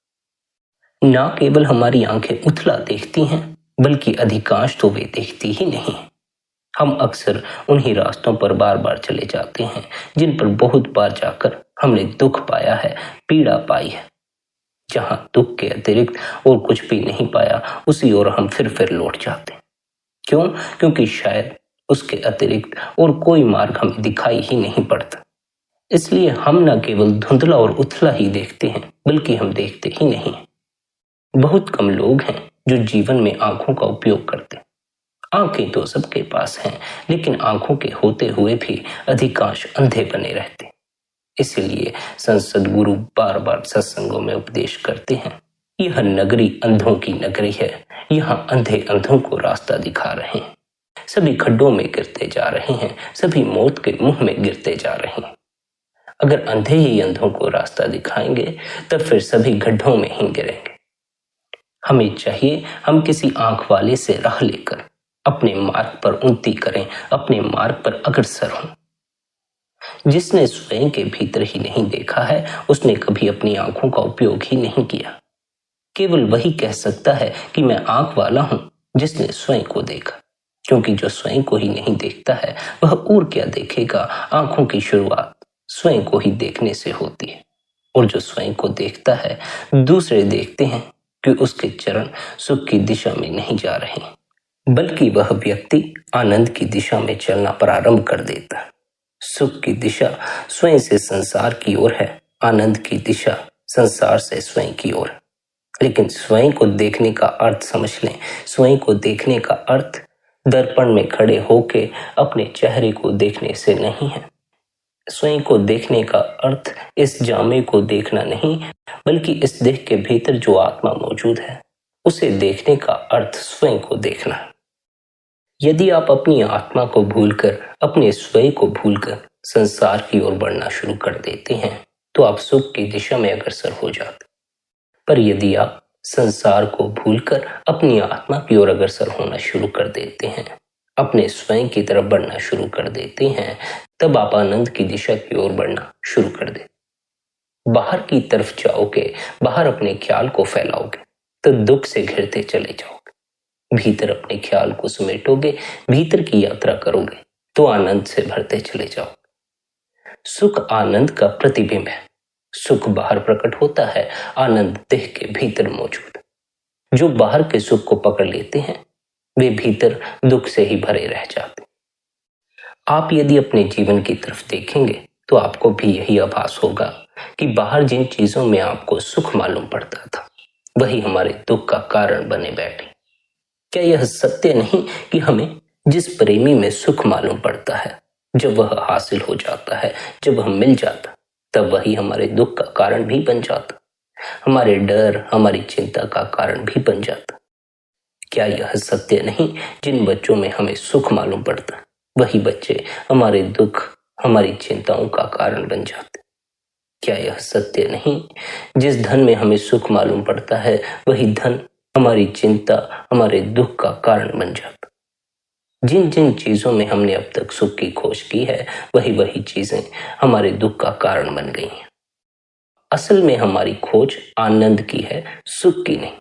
ना केवल हमारी आंखें उथला देखती हैं, बल्कि अधिकांश तो वे देखती ही नहीं। हम अक्सर उन्हीं रास्तों पर बार बार चले जाते हैं जिन पर बहुत बार जाकर हमने दुख पाया है, पीड़ा पाई है। जहां दुख के अतिरिक्त और कुछ भी नहीं पाया उसी ओर हम फिर लौट जाते हैं। क्यों? क्योंकि शायद उसके अतिरिक्त और कोई मार्ग हमें दिखाई ही नहीं पड़ता। इसलिए हम न केवल धुंधला और उथला ही देखते हैं, बल्कि हम देखते ही नहीं। बहुत कम लोग हैं जो जीवन में आंखों का उपयोग करते हैं। आंखें तो सबके पास हैं, लेकिन आंखों के होते हुए भी अधिकांश अंधे बने रहते। इसलिए संसद गुरु बार बार सत्संगों में उपदेश करते हैं, यह नगरी अंधों की नगरी है, यहाँ अंधे अंधों को रास्ता दिखा रहे हैं। सभी खड्डों में गिरते जा रहे हैं, सभी मौत के मुंह में गिरते जा रहे हैं। अगर अंधे ही अंधों को रास्ता दिखाएंगे तब फिर सभी गड्ढों में ही गिरेंगे। हमें चाहिए हम किसी आंख वाले से राह लेकर अपने मार्ग पर उन्नति करें, अपने मार्ग पर अग्रसर हों। जिसने स्वयं के भीतर ही नहीं देखा है उसने कभी अपनी आंखों का उपयोग ही नहीं किया। केवल वही कह सकता है कि मैं आंख वाला हूं जिसने स्वयं को देखा, क्योंकि जो स्वयं को ही नहीं देखता है वह और क्या देखेगा। आंखों की शुरुआत स्वयं को ही देखने से होती है, और जो स्वयं को देखता है दूसरे देखते हैं कि उसके चरण सुख की दिशा में नहीं जा रहे, बल्कि वह व्यक्ति आनंद की दिशा में चलना प्रारंभ कर देता है। सुख की दिशा स्वयं से संसार की ओर है, आनंद की दिशा संसार से स्वयं की ओर। लेकिन स्वयं को देखने का अर्थ समझ लें। स्वयं को देखने का अर्थ दर्पण में खड़े होके अपने चेहरे को देखने से नहीं है। स्वयं को देखने का अर्थ इस जामे को देखना नहीं, बल्कि इस देह के भीतर जो आत्मा मौजूद है उसे देखने का अर्थ स्वयं को देखना है। यदि आप अपनी आत्मा को भूलकर, अपने स्वयं को भूलकर संसार की ओर बढ़ना शुरू कर देते हैं तो आप सुख की दिशा में अग्रसर हो जाते। पर यदि आप संसार को भूलकर अपनी आत्मा की ओर अग्रसर होना शुरू कर देते हैं, अपने स्वयं की तरफ बढ़ना शुरू कर देते हैं, तब आप आनंद की दिशा की ओर बढ़ना शुरू कर देते। बाहर की तरफ जाओगे, बाहर अपने ख्याल को फैलाओगे तो दुख से घिरते चले जाओगे। भीतर अपने ख्याल को समेटोगे, भीतर की यात्रा करोगे तो आनंद से भरते चले जाओगे। सुख आनंद का प्रतिबिंब है। सुख बाहर प्रकट होता है, आनंद देह के भीतर मौजूद है। जो बाहर के सुख को पकड़ लेते हैं वे भीतर दुख से ही भरे रह जाते। आप यदि अपने जीवन की तरफ देखेंगे तो आपको भी यही आभास होगा कि बाहर जिन चीजों में आपको सुख मालूम पड़ता था वही हमारे दुख का कारण बने बैठे। क्या यह सत्य नहीं कि हमें जिस प्रेमी में सुख मालूम पड़ता है, जब वह हासिल हो जाता है, जब हम मिल जाता, तब वही हमारे दुख का कारण भी बन जाता, हमारे डर, हमारी चिंता का कारण भी बन जाता। क्या यह सत्य नहीं जिन बच्चों में हमें सुख मालूम पड़ता वही बच्चे हमारे दुख, हमारी चिंताओं का कारण बन जाते। क्या यह सत्य नहीं जिस धन में हमें सुख मालूम पड़ता है वही धन हमारी चिंता, हमारे दुख का कारण बन जाता। जिन जिन चीजों में हमने अब तक सुख की खोज की है वही वही चीजें हमारे दुख का कारण बन गई हैं। असल में हमारी खोज आनंद की है, सुख की नहीं।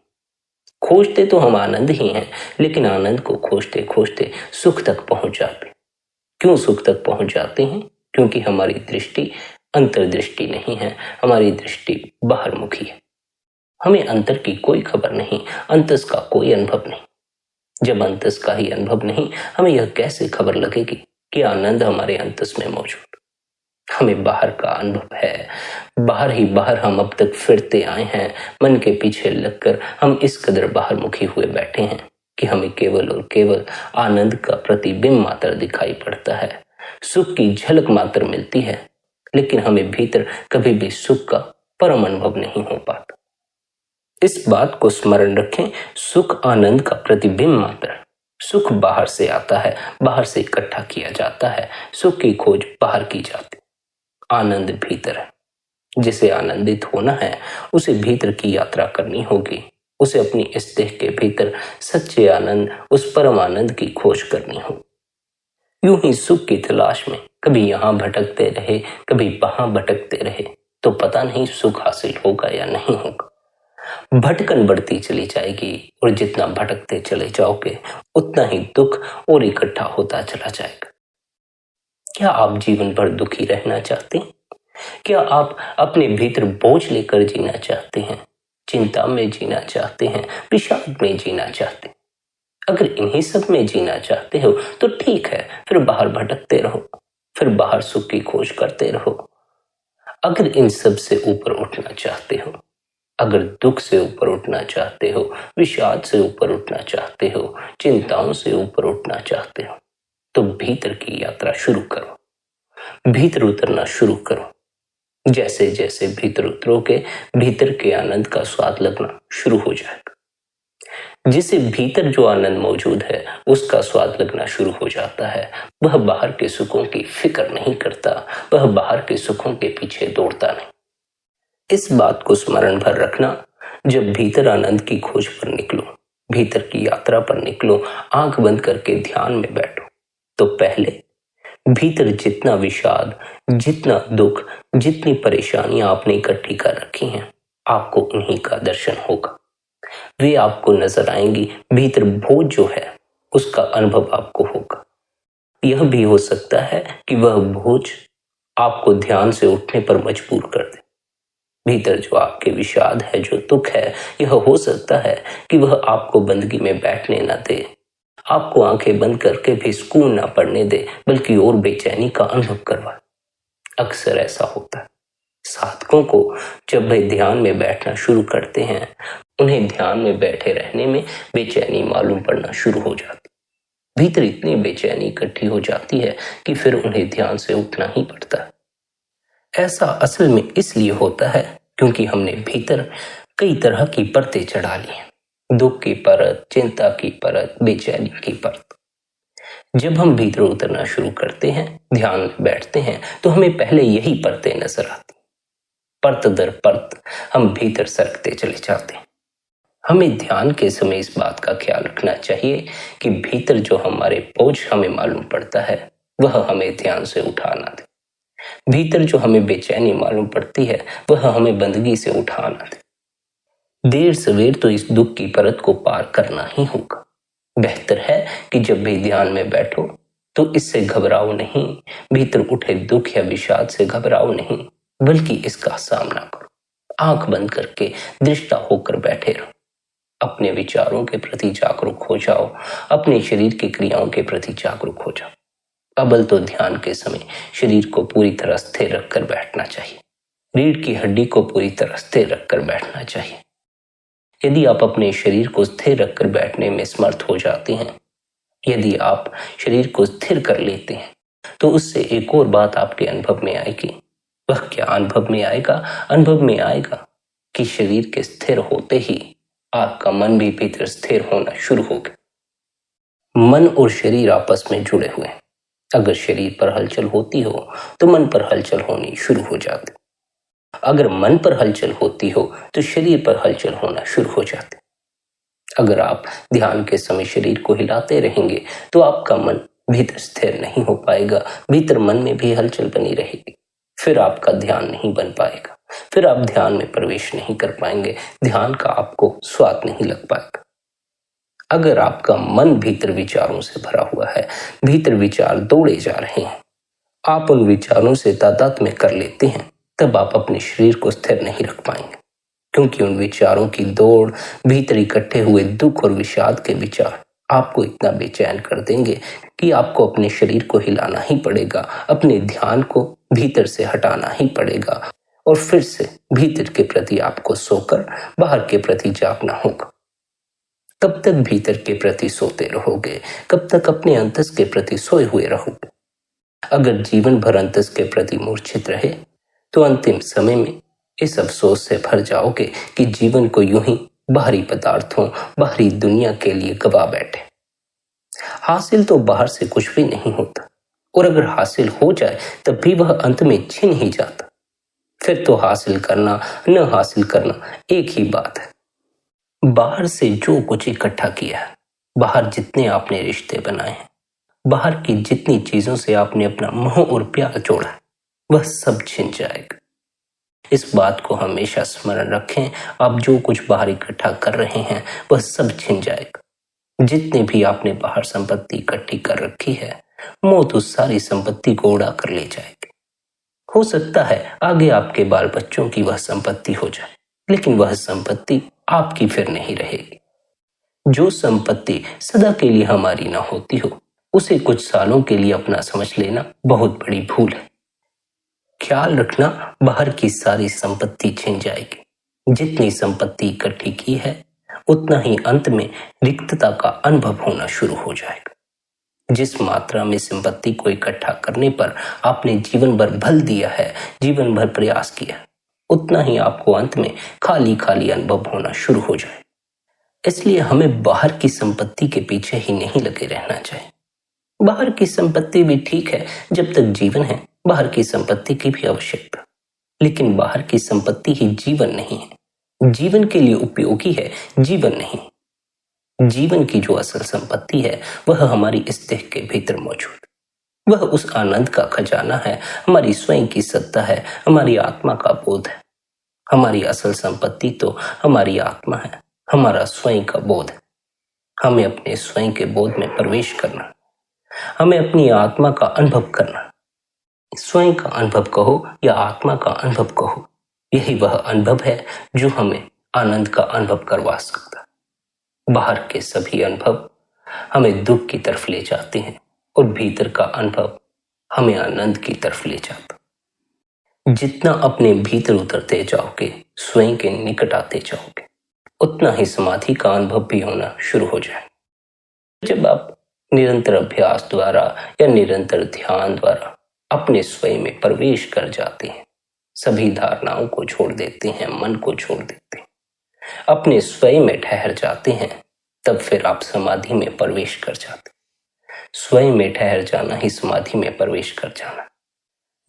खोजते तो हम आनंद ही हैं, लेकिन आनंद को खोजते खोजते सुख तक पहुंच जाते। क्यों सुख तक पहुंच जाते हैं? क्योंकि हमारी दृष्टि अंतर्दृष्टि नहीं है, हमारी दृष्टि बाहरमुखी है। हमें अंतर की कोई खबर नहीं, अंतस का कोई अनुभव नहीं। जब अंतस का ही अनुभव नहीं, हमें यह कैसे खबर लगेगी कि आनंद हमारे अंतस में मौजूद। हमें बाहर का अनुभव है, बाहर ही बाहर हम अब तक फिरते आए हैं। मन के पीछे लगकर हम इस कदर बाहरमुखी हुए बैठे हैं कि हमें केवल और केवल आनंद का प्रतिबिंब मात्र दिखाई पड़ता है, सुख की झलक मात्र मिलती है, लेकिन हमें भीतर कभी भी सुख का परम अनुभव नहीं हो पाता। इस बात को स्मरण रखें, सुख आनंद का प्रतिबिंब मात्र। सुख बाहर से आता है, बाहर से इकट्ठा किया जाता है, सुख की खोज बाहर की जाती। आनंद भीतर है। जिसे आनंदित होना है उसे भीतर की यात्रा करनी होगी, उसे अपनी इस देह के भीतर सच्चे आनंद, उस परम आनंद की खोज करनी होगी। यूं ही सुख की तलाश में कभी यहां भटकते रहे, कभी वहां भटकते रहे तो पता नहीं सुख हासिल होगा या नहीं होगा। भटकन बढ़ती चली जाएगी और जितना भटकते चले जाओगे उतना ही दुख और इकट्ठा होता चला जाएगा। क्या आप जीवन भर दुखी रहना चाहते हैं? क्या आप अपने भीतर बोझ लेकर जीना चाहते हैं, चिंता में जीना चाहते हैं, विषाद में जीना चाहते हैं? अगर इन्हीं सब में जीना चाहते हो तो ठीक है, फिर बाहर भटकते रहो, फिर बाहर सुख की खोज करते रहो। अगर इन सब से ऊपर उठना चाहते हो, अगर दुख से ऊपर उठना चाहते हो, विषाद से ऊपर उठना चाहते हो, चिंताओं से ऊपर उठना चाहते हो, तो भीतर की यात्रा शुरू करो, भीतर उतरना शुरू करो। जैसे जैसे भीतर उतरोगे, भीतर के आनंद का स्वाद लगना शुरू हो जाएगा। जिसे भीतर जो आनंद मौजूद है उसका स्वाद लगना शुरू हो जाता है, वह बाहर के सुखों की फिक्र नहीं करता, वह बाहर के सुखों के पीछे दौड़ता नहीं। इस बात को स्मरण भर रखना, जब भीतर आनंद की खोज पर निकलो, भीतर की यात्रा पर निकलो, आंख बंद करके ध्यान में बैठो, तो पहले भीतर जितना विषाद, जितना दुख, जितनी परेशानियां आपने इकट्ठी कर रखी हैं, आपको उन्हीं का दर्शन होगा। वे आपको नजर आएंगी। भीतर बोझ जो है उसका अनुभव आपको होगा। यह भी हो सकता है कि वह बोझ आपको ध्यान से उठने पर मजबूर कर दे। भीतर जो आपके विषाद है, जो दुख है, यह हो सकता है कि वह आपको बंदगी में बैठने न दे, आपको आंखें बंद करके भी सुकून ना पड़ने दे, बल्कि और बेचैनी का अनुभव करवाए। अक्सर ऐसा होता है। साधकों को जब वे ध्यान में बैठना शुरू करते हैं, उन्हें ध्यान में बैठे रहने में बेचैनी मालूम पड़ना शुरू हो जाती। भीतर इतनी बेचैनी इकट्ठी हो जाती है कि फिर उन्हें ध्यान से उठना ही पड़ता है। ऐसा असल में इसलिए होता है क्योंकि हमने भीतर कई तरह की परतें चढ़ा ली हैं। दुख की परत, चिंता की परत, बेचैनी की परत। जब हम भीतर उतरना शुरू करते हैं, ध्यान में बैठते हैं, तो हमें पहले यही परतें नजर आती। परत दर परत हम भीतर सरकते चले जाते हैं। हमें ध्यान के समय इस बात का ख्याल रखना चाहिए कि भीतर जो हमारे बोझ हमें मालूम पड़ता है वह हमें ध्यान से उठा ना दे। भीतर जो हमें बेचैनी मालूम पड़ती है वह हमें बंदगी से उठा ना दे। देर सवेर तो इस दुख की परत को पार करना ही होगा। बेहतर है कि जब भी ध्यान में बैठो तो इससे घबराओ नहीं, भीतर उठे दुख या विषाद से घबराओ नहीं, बल्कि इसका सामना करो। आंख बंद करके दृष्टा होकर बैठे रहो। अपने विचारों के प्रति जागरूक हो जाओ, अपने शरीर की क्रियाओं के प्रति जागरूक हो जाओ। अबल तो ध्यान के समय शरीर को पूरी तरह स्थिर रखकर बैठना चाहिए। रीढ़ की हड्डी को पूरी तरह स्थिर रखकर बैठना चाहिए। यदि आप अपने शरीर को स्थिर रखकर बैठने में समर्थ हो जाते हैं, यदि आप शरीर को स्थिर कर लेते हैं, तो उससे एक और बात आपके अनुभव में आएगी। वह क्या अनुभव में आएगा? अनुभव में आएगा कि शरीर के स्थिर होते ही आपका मन भी भीतर स्थिर होना शुरू हो गया। मन और शरीर आपस में जुड़े हुए हैं। अगर शरीर पर हलचल होती हो तो मन पर हलचल होनी शुरू हो जाती। अगर मन पर हलचल होती हो तो शरीर पर हलचल होना शुरू हो जाती। अगर आप ध्यान के समय शरीर को हिलाते रहेंगे तो आपका मन भीतर स्थिर नहीं हो पाएगा, भीतर मन में भी हलचल बनी रहेगी। फिर आपका ध्यान नहीं बन पाएगा, फिर आप ध्यान में प्रवेश नहीं कर पाएंगे, ध्यान का आपको स्वाद नहीं लग पाएगा। अगर आपका मन भीतर विचारों से भरा हुआ है, भीतर विचार दौड़े जा रहे हैं, आप उन विचारों से तादात्म्य कर लेते हैं, तब आप अपने शरीर को स्थिर नहीं रख पाएंगे, क्योंकि उन विचारों की दौड़, भीतर इकट्ठे हुए दुख और विषाद के विचार आपको इतना बेचैन कर देंगे कि आपको अपने शरीर को हिलाना ही पड़ेगा, अपने ध्यान को भीतर से हटाना ही पड़ेगा और फिर से भीतर के प्रति आपको सोकर बाहर के प्रति जागना होगा। कब तक भीतर के प्रति सोते रहोगे? कब तक अपने अंतस के प्रति सोए हुए रहोगे? अगर जीवन भर अंतस के प्रति मूर्छित रहे तो अंतिम समय में इस अफसोस से भर जाओगे कि जीवन को यूं ही बाहरी पदार्थों, बाहरी दुनिया के लिए गवा बैठे। हासिल तो बाहर से कुछ भी नहीं होता, और अगर हासिल हो जाए तब भी वह अंत में छिन ही जाता। फिर तो हासिल करना न हासिल करना एक ही बात है। बाहर से जो कुछ इकट्ठा किया है, बाहर जितने आपने रिश्ते बनाए हैं, बाहर की जितनी चीजों से आपने अपना मोह और प्यार जोड़ा है, वह सब छिन जाएगा। इस बात को हमेशा स्मरण रखें। आप जो कुछ बाहर इकट्ठा कर रहे हैं वह सब छिन जाएगा। जितने भी आपने बाहर संपत्ति इकट्ठी कर रखी है, मौत उस सारी संपत्ति को उड़ा कर ले जाएगी। हो सकता है आगे आपके बाल बच्चों की वह संपत्ति हो जाए, लेकिन वह संपत्ति आपकी फिर नहीं रहेगी। जो संपत्ति सदा के लिए हमारी ना होती हो, उसे कुछ सालों के लिए अपना समझ लेना बहुत बड़ी भूल है। ख्याल रखना, बाहर की सारी संपत्ति छिन जाएगी। जितनी संपत्ति इकट्ठी की है उतना ही अंत में रिक्तता का अनुभव होना शुरू हो जाएगा। जिस मात्रा में संपत्ति को इकट्ठा करने पर आपने जीवन भर बल दिया है, जीवन भर प्रयास किया, उतना ही आपको अंत में खाली खाली अनुभव होना शुरू हो जाए। इसलिए हमें बाहर की संपत्ति के पीछे ही नहीं लगे रहना चाहिए। बाहर की संपत्ति भी ठीक है, जब तक जीवन है बाहर की संपत्ति की भी आवश्यकता, लेकिन बाहर की संपत्ति ही जीवन नहीं है। जीवन के लिए उपयोगी है, जीवन नहीं। जीवन की जो असल संपत्ति है वह हमारी इस देह के भीतर मौजूद, वह उस आनंद का खजाना है, हमारी स्वयं की सत्ता है, हमारी आत्मा का बोध है। हमारी असल संपत्ति तो हमारी आत्मा है, हमारा स्वयं का बोध है। हमें अपने स्वयं के बोध में प्रवेश करना, हमें अपनी आत्मा का अनुभव करना। स्वयं का अनुभव कहो या आत्मा का अनुभव कहो, यही वह अनुभव है जो हमें आनंद का अनुभव करवा सकता है। बाहर के सभी अनुभव हमें दुख की तरफ ले जाते हैं और भीतर का अनुभव हमें आनंद की तरफ ले जाता। जितना अपने भीतर उतरते जाओगे, स्वयं के निकट आते जाओगे, उतना ही समाधि का अनुभव भी होना शुरू हो जाए। जब आप निरंतर अभ्यास द्वारा या निरंतर ध्यान द्वारा अपने स्वयं में प्रवेश कर जाते हैं, सभी धारणाओं को छोड़ देते हैं, मन को छोड़ देते हैं, अपने स्वयं में ठहर जाते हैं, तब फिर आप समाधि में प्रवेश कर जाते। स्वयं में ठहर जाना ही समाधि में प्रवेश कर जाना।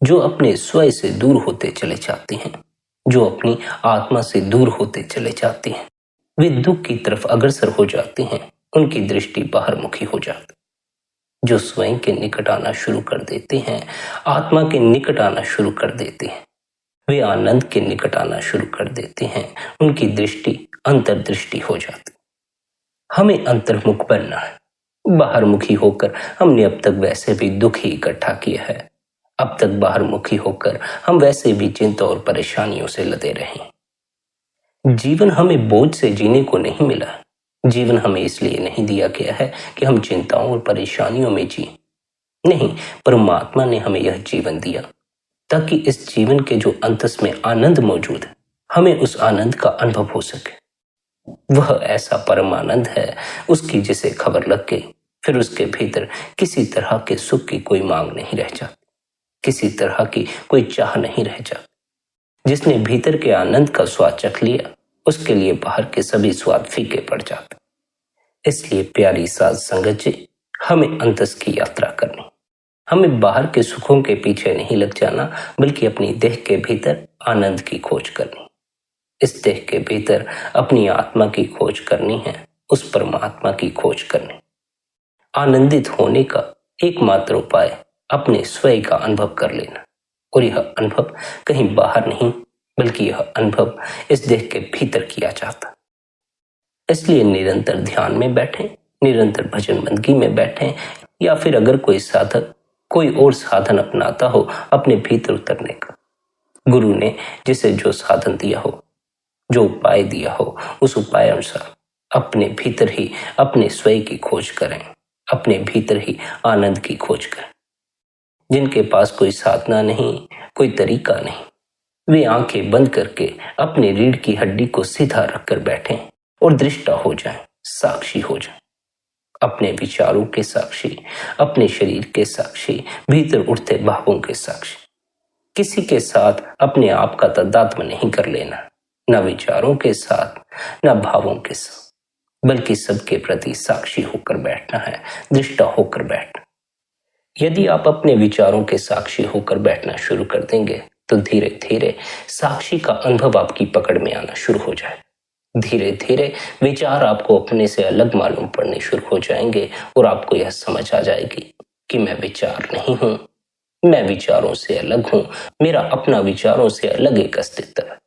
जो अपने स्वयं से दूर होते चले जाते हैं, जो अपनी आत्मा से दूर होते चले जाते हैं, वे दुख की तरफ अग्रसर हो जाते हैं, उनकी दृष्टि बाहरमुखी हो जाती। जो स्वयं के निकट आना शुरू कर देते हैं, आत्मा के निकट आना शुरू कर देते हैं, वे आनंद के निकट आना शुरू कर देते हैं, उनकी दृष्टि अंतर्दृष्टि हो जाती। हमें अंतर्मुख बनना है। बाहरमुखी होकर हमने अब तक वैसे भी दुख ही इकट्ठा किया है। अब तक बाहरमुखी होकर हम वैसे भी चिंता और परेशानियों से लदे रहे। जीवन हमें बोझ से जीने को नहीं मिला। जीवन हमें इसलिए नहीं दिया गया है कि हम चिंताओं और परेशानियों में जिए। नहीं, परमात्मा ने हमें यह जीवन दिया ताकि इस जीवन के जो अंतस में आनंद मौजूद है, हमें उस आनंद का अनुभव हो सके। वह ऐसा परम आनंद है, उसकी जिसे खबर लग गई, फिर उसके भीतर किसी तरह के सुख की कोई मांग नहीं रह जाती, किसी तरह की कोई चाह नहीं रह जाती। जिसने भीतर के आनंद का स्वाद चख लिया, उसके लिए बाहर के सभी स्वाद फीके पड़ जाते। इसलिए प्यारी साध संगत जी, हमें अंतस की यात्रा करनी। हमें बाहर के सुखों के पीछे नहीं लग जाना, बल्कि अपनी देह के भीतर आनंद की खोज करनी। इस देह के भीतर अपनी आत्मा की खोज करनी है, उस परमात्मा की खोज करनी। आनंदित होने का एकमात्र उपाय अपने स्वयं का अनुभव कर लेना, और यह अनुभव कहीं बाहर नहीं, बल्कि यह अनुभव इस देह के भीतर किया जाता। इसलिए निरंतर ध्यान में बैठें, निरंतर भजन बंदगी में बैठें, या फिर अगर कोई साधक कोई और साधन अपनाता हो अपने भीतर उतरने का, गुरु ने जिसे जो साधन दिया हो, जो उपाय दिया हो, उस उपाय अनुसार अपने भीतर ही अपने स्वयं की खोज करें, अपने भीतर ही आनंद की खोज करें। जिनके पास कोई साधना नहीं, कोई तरीका नहीं, वे आंखें बंद करके अपने रीढ़ की हड्डी को सीधा रखकर बैठें और दृष्टा हो जाएं, साक्षी हो जाएं, अपने विचारों के साक्षी, अपने शरीर के साक्षी, भीतर उठते भावों के साक्षी। किसी के साथ अपने आप का तादात्म्य नहीं कर लेना, न विचारों के साथ, न भावों के साथ, बल्कि सबके प्रति साक्षी होकर बैठना है, दृष्टा होकर बैठना। यदि आप अपने विचारों के साक्षी होकर बैठना शुरू कर देंगे, तो धीरे धीरे साक्षी का अनुभव आपकी पकड़ में आना शुरू हो जाए। धीरे धीरे विचार आपको अपने से अलग मालूम पड़ने शुरू हो जाएंगे, और आपको यह समझ आ जाएगी कि मैं विचार नहीं हूं, मैं विचारों से अलग हूं, मेरा अपना विचारों से अलग एक अस्तित्व है।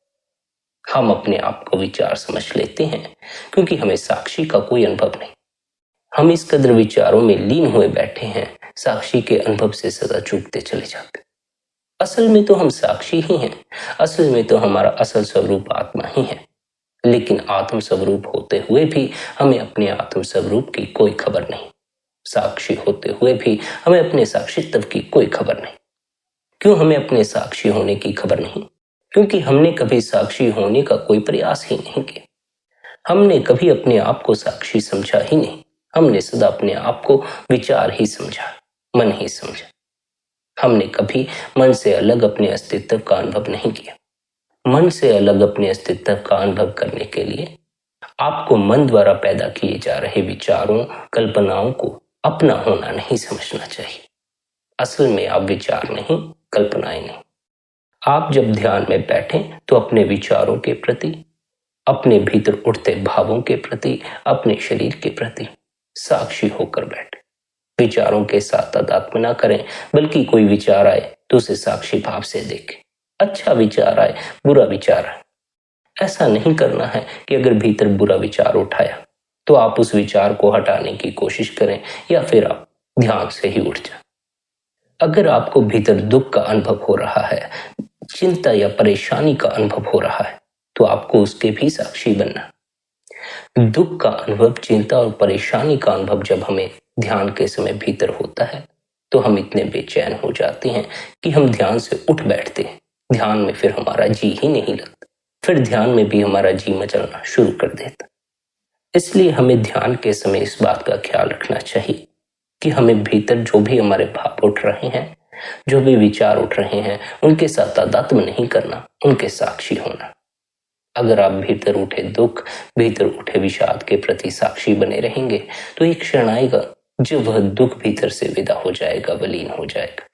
हम अपने आप को विचार समझ लेते हैं क्योंकि हमें साक्षी का कोई अनुभव नहीं। हम इस कदर विचारों में लीन हुए बैठे हैं, साक्षी के अनुभव से सदा चूकते चले जाते। असल में तो हम साक्षी ही हैं, असल में तो हमारा असल स्वरूप आत्मा ही है। लेकिन आत्म स्वरूप होते हुए भी हमें अपने आत्म स्वरूप की कोई खबर नहीं, साक्षी होते हुए भी हमें अपने साक्षित्व की कोई खबर नहीं। क्यों हमें अपने साक्षी होने की खबर नहीं? क्योंकि हमने कभी साक्षी होने का कोई प्रयास ही नहीं किया। हमने कभी अपने आप को साक्षी समझा ही नहीं। हमने सदा अपने आप को विचार ही समझा, मन ही समझा। हमने कभी मन से अलग अपने अस्तित्व का अनुभव नहीं किया। मन से अलग अपने अस्तित्व का अनुभव करने के लिए आपको मन द्वारा पैदा किए जा रहे विचारों, कल्पनाओं को अपना होना नहीं समझना चाहिए। असल में आप विचार नहीं, कल्पनाएं नहीं। आप जब ध्यान में बैठें तो अपने विचारों के प्रति, अपने भीतर उठते भावों के प्रति, अपने शरीर के प्रति साक्षी होकर बैठे। विचारों के साथ तादात्म्य ना करें, बल्कि कोई विचार आए तो उसे साक्षी भाव से देखें। अच्छा विचार आए, बुरा विचार आए, ऐसा नहीं करना है कि अगर भीतर बुरा विचार उठाया तो आप उस विचार को हटाने की कोशिश करें, या फिर आप ध्यान से ही उठ जाए। अगर आपको भीतर दुख का अनुभव हो रहा है, चिंता या परेशानी का अनुभव हो रहा है, तो आपको उसके भी साक्षी बनना। दुख का अनुभव, चिंता और परेशानी का अनुभव जब हमें ध्यान के समय भीतर होता है, तो हम इतने बेचैन हो जाते हैं कि हम ध्यान से उठ बैठते हैं। ध्यान में फिर हमारा जी ही नहीं लगता, फिर ध्यान में भी हमारा जी मचलना शुरू कर देता। इसलिए हमें ध्यान के समय इस बात का ख्याल रखना चाहिए कि हमें भीतर जो भी हमारे भाव उठ रहे हैं, जो भी विचार उठ रहे हैं उनके साथ तादात्म्य नहीं करना, उनके साक्षी होना। अगर आप भीतर उठे दुख, भीतर उठे विषाद के प्रति साक्षी बने रहेंगे तो एक क्षण आएगा जब वह दुख भीतर से विदा हो जाएगा, विलीन हो जाएगा।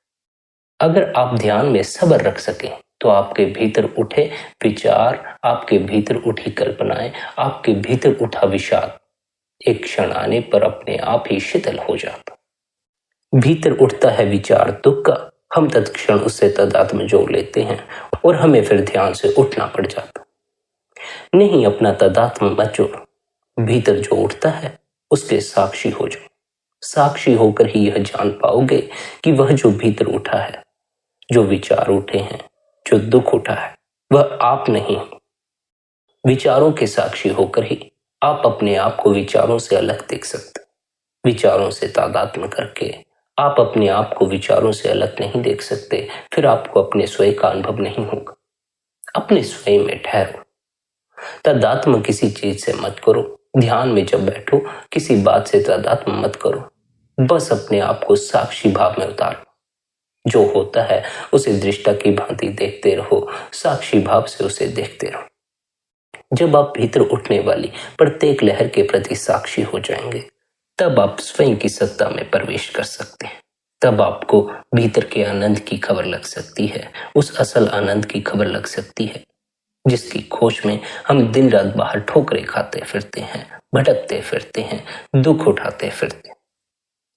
अगर आप ध्यान में सब्र रख सकें तो आपके भीतर उठे विचार, आपके भीतर उठी कल्पनाएं, आपके भीतर उठा विषाद एक क्षण आने पर अपने आप ही शिथिल हो जाता। भीतर उठता है विचार दुख का, हम तत्क्षण उससे तादात्म्य जोड़ लेते हैं और हमें फिर ध्यान से उठना पड़ जाता। नहीं, अपना तादात्म्य मत जोड़ो, भीतर जो उठता है उसके साक्षी हो जाओ। साक्षी होकर ही यह जान पाओगे कि वह जो भीतर उठा है, जो विचार उठे हैं, जो दुख उठा है, वह आप नहीं हो। विचारों के साक्षी होकर ही आप अपने आप को विचारों से अलग देख सकते। विचारों से तादात्म्य करके आप अपने आप को विचारों से अलग नहीं देख सकते, फिर आपको अपने स्वयं का अनुभव नहीं होगा। अपने स्वयं में ठहरो, तादात्म्य किसी चीज से मत करो। ध्यान में जब बैठो किसी बात से तादात्म्य मत करो, बस अपने आप को साक्षी भाव में उतारो। जो होता है उसे दृष्टा की भांति देखते रहो, साक्षी भाव से उसे देखते रहो। जब आप भीतर उठने वाली प्रत्येक लहर के प्रति साक्षी हो जाएंगे तब आप स्वयं की सत्ता में प्रवेश कर सकते हैं। तब आपको भीतर के आनंद की खबर लग सकती है, उस असल आनंद की खबर लग सकती है जिसकी खोज में हम दिन रात बाहर ठोकरें खाते फिरते हैं, भटकते फिरते हैं, दुख उठाते फिरते हैं।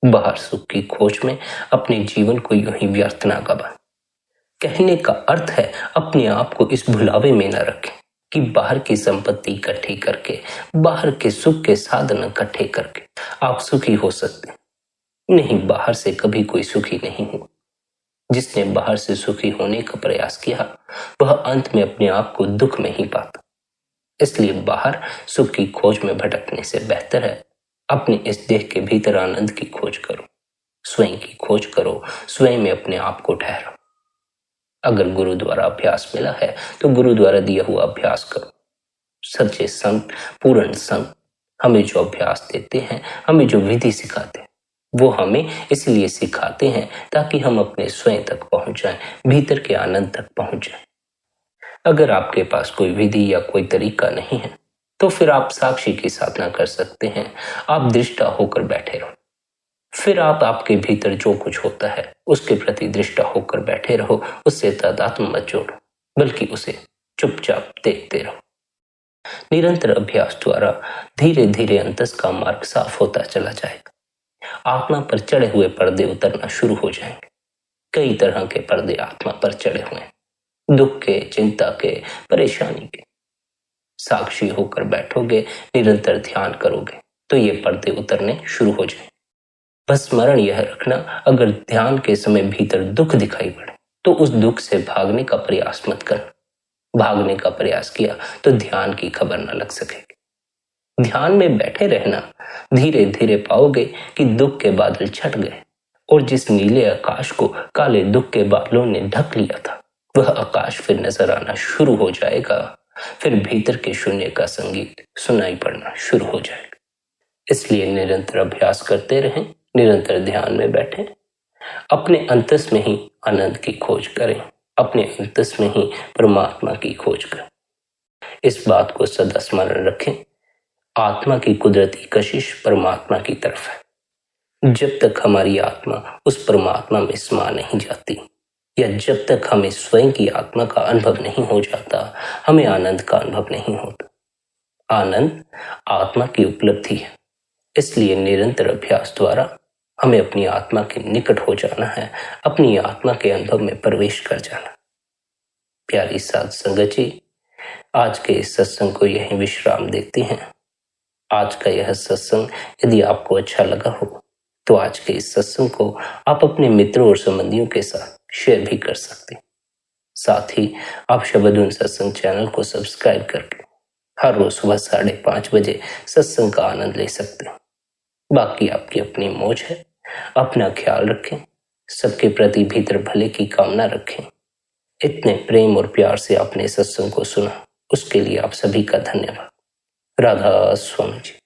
बाहर सुख की खोज में अपने जीवन को यूं ही व्यर्थ ना गवा। कहने का अर्थ है अपने आप को इस भुलावे में न रखें कि बाहर की संपत्ति इकट्ठी करके, बाहर के सुख के साधन इकट्ठे करके आप सुखी हो सकते। नहीं, बाहर से कभी कोई सुखी नहीं हुआ। जिसने बाहर से सुखी होने का प्रयास किया वह अंत में अपने आप को दुख में ही पाता। इसलिए बाहर सुख की खोज में भटकने से बेहतर है अपने इस देह के भीतर आनंद की खोज करो, स्वयं की खोज करो, स्वयं में अपने आप को ठहरो। अगर गुरु द्वारा अभ्यास मिला है तो गुरु द्वारा दिया हुआ अभ्यास करो। सच्चे संत, पूर्ण संत हमें जो अभ्यास देते हैं, हमें जो विधि सिखाते हैं, वो हमें इसलिए सिखाते हैं ताकि हम अपने स्वयं तक पहुंच जाएं, भीतर के आनंद तक पहुंच जाएं। अगर आपके पास कोई विधि या कोई तरीका नहीं है तो फिर आप साक्षी की साधना कर सकते हैं। आप दृष्टा होकर बैठे रहो। फिर आप आपके भीतर जो कुछ होता है उसके प्रति दृष्टा होकर बैठे रहो, उससे तादात्म्य मत जोड़ो, बल्कि उसे चुपचाप देखते रहो। निरंतर अभ्यास द्वारा धीरे धीरे अंतस का मार्ग साफ होता चला जाएगा। आत्मा पर चढ़े हुए पर्दे उतरना शुरू हो जाएंगे। कई तरह के पर्दे आत्मा पर चढ़े हुए हैं, दुख के, चिंता के, परेशानी के। साक्षी होकर बैठोगे, निरंतर ध्यान करोगे तो ये पर्दे उतरने शुरू हो जाएंगे। बस स्मरण यह रखना, अगर ध्यान के समय भीतर दुख दिखाई पड़े तो उस दुख से भागने का प्रयास मत करना। भागने का प्रयास किया तो ध्यान की खबर न लग सकेगी। ध्यान में बैठे रहना, धीरे धीरे पाओगे कि दुख के बादल छट गए और जिस नीले आकाश को काले दुख के बादलों ने ढक लिया था वह आकाश फिर नजर आना शुरू हो जाएगा। फिर भीतर के शून्य का संगीत सुनाई पड़ना शुरू हो जाएगा। इसलिए निरंतर अभ्यास करते रहें, निरंतर ध्यान में बैठें, अपने अंतस में ही आनंद की खोज करें, अपने अंतस में ही परमात्मा की खोज करें। इस बात को सदा स्मरण रखें, आत्मा की कुदरती कशिश परमात्मा की तरफ है। जब तक हमारी आत्मा उस परमात्मा में समा नहीं जाती या जब तक हमें स्वयं की आत्मा का अनुभव नहीं हो जाता, हमें आनंद का अनुभव नहीं होता। आनंद आत्मा की उपलब्धि है। इसलिए निरंतर अभ्यास द्वारा हमें अपनी आत्मा के निकट हो जाना है, अपनी आत्मा के अनुभव में प्रवेश कर जाना। प्यारी साध संगत जी, आज के इस सत्संग को यहीं विश्राम देते हैं। आज का यह सत्संग यदि आपको अच्छा लगा हो तो आज के इस सत्संग को आप अपने मित्रों और संबंधियों के साथ शेयर भी कर सकते हैं। साथ ही आप शबद सत्संग चैनल को सब्सक्राइब करके हर रोज सुबह 5:30 बजे सत्संग का आनंद ले सकते हैं। बाकी आपकी अपनी मौज है। अपना ख्याल रखें, सबके प्रति भीतर भले की कामना रखें। इतने प्रेम और प्यार से आपने सत्संग को सुना, उसके लिए आप सभी का धन्यवाद। राधा स्वामी जी।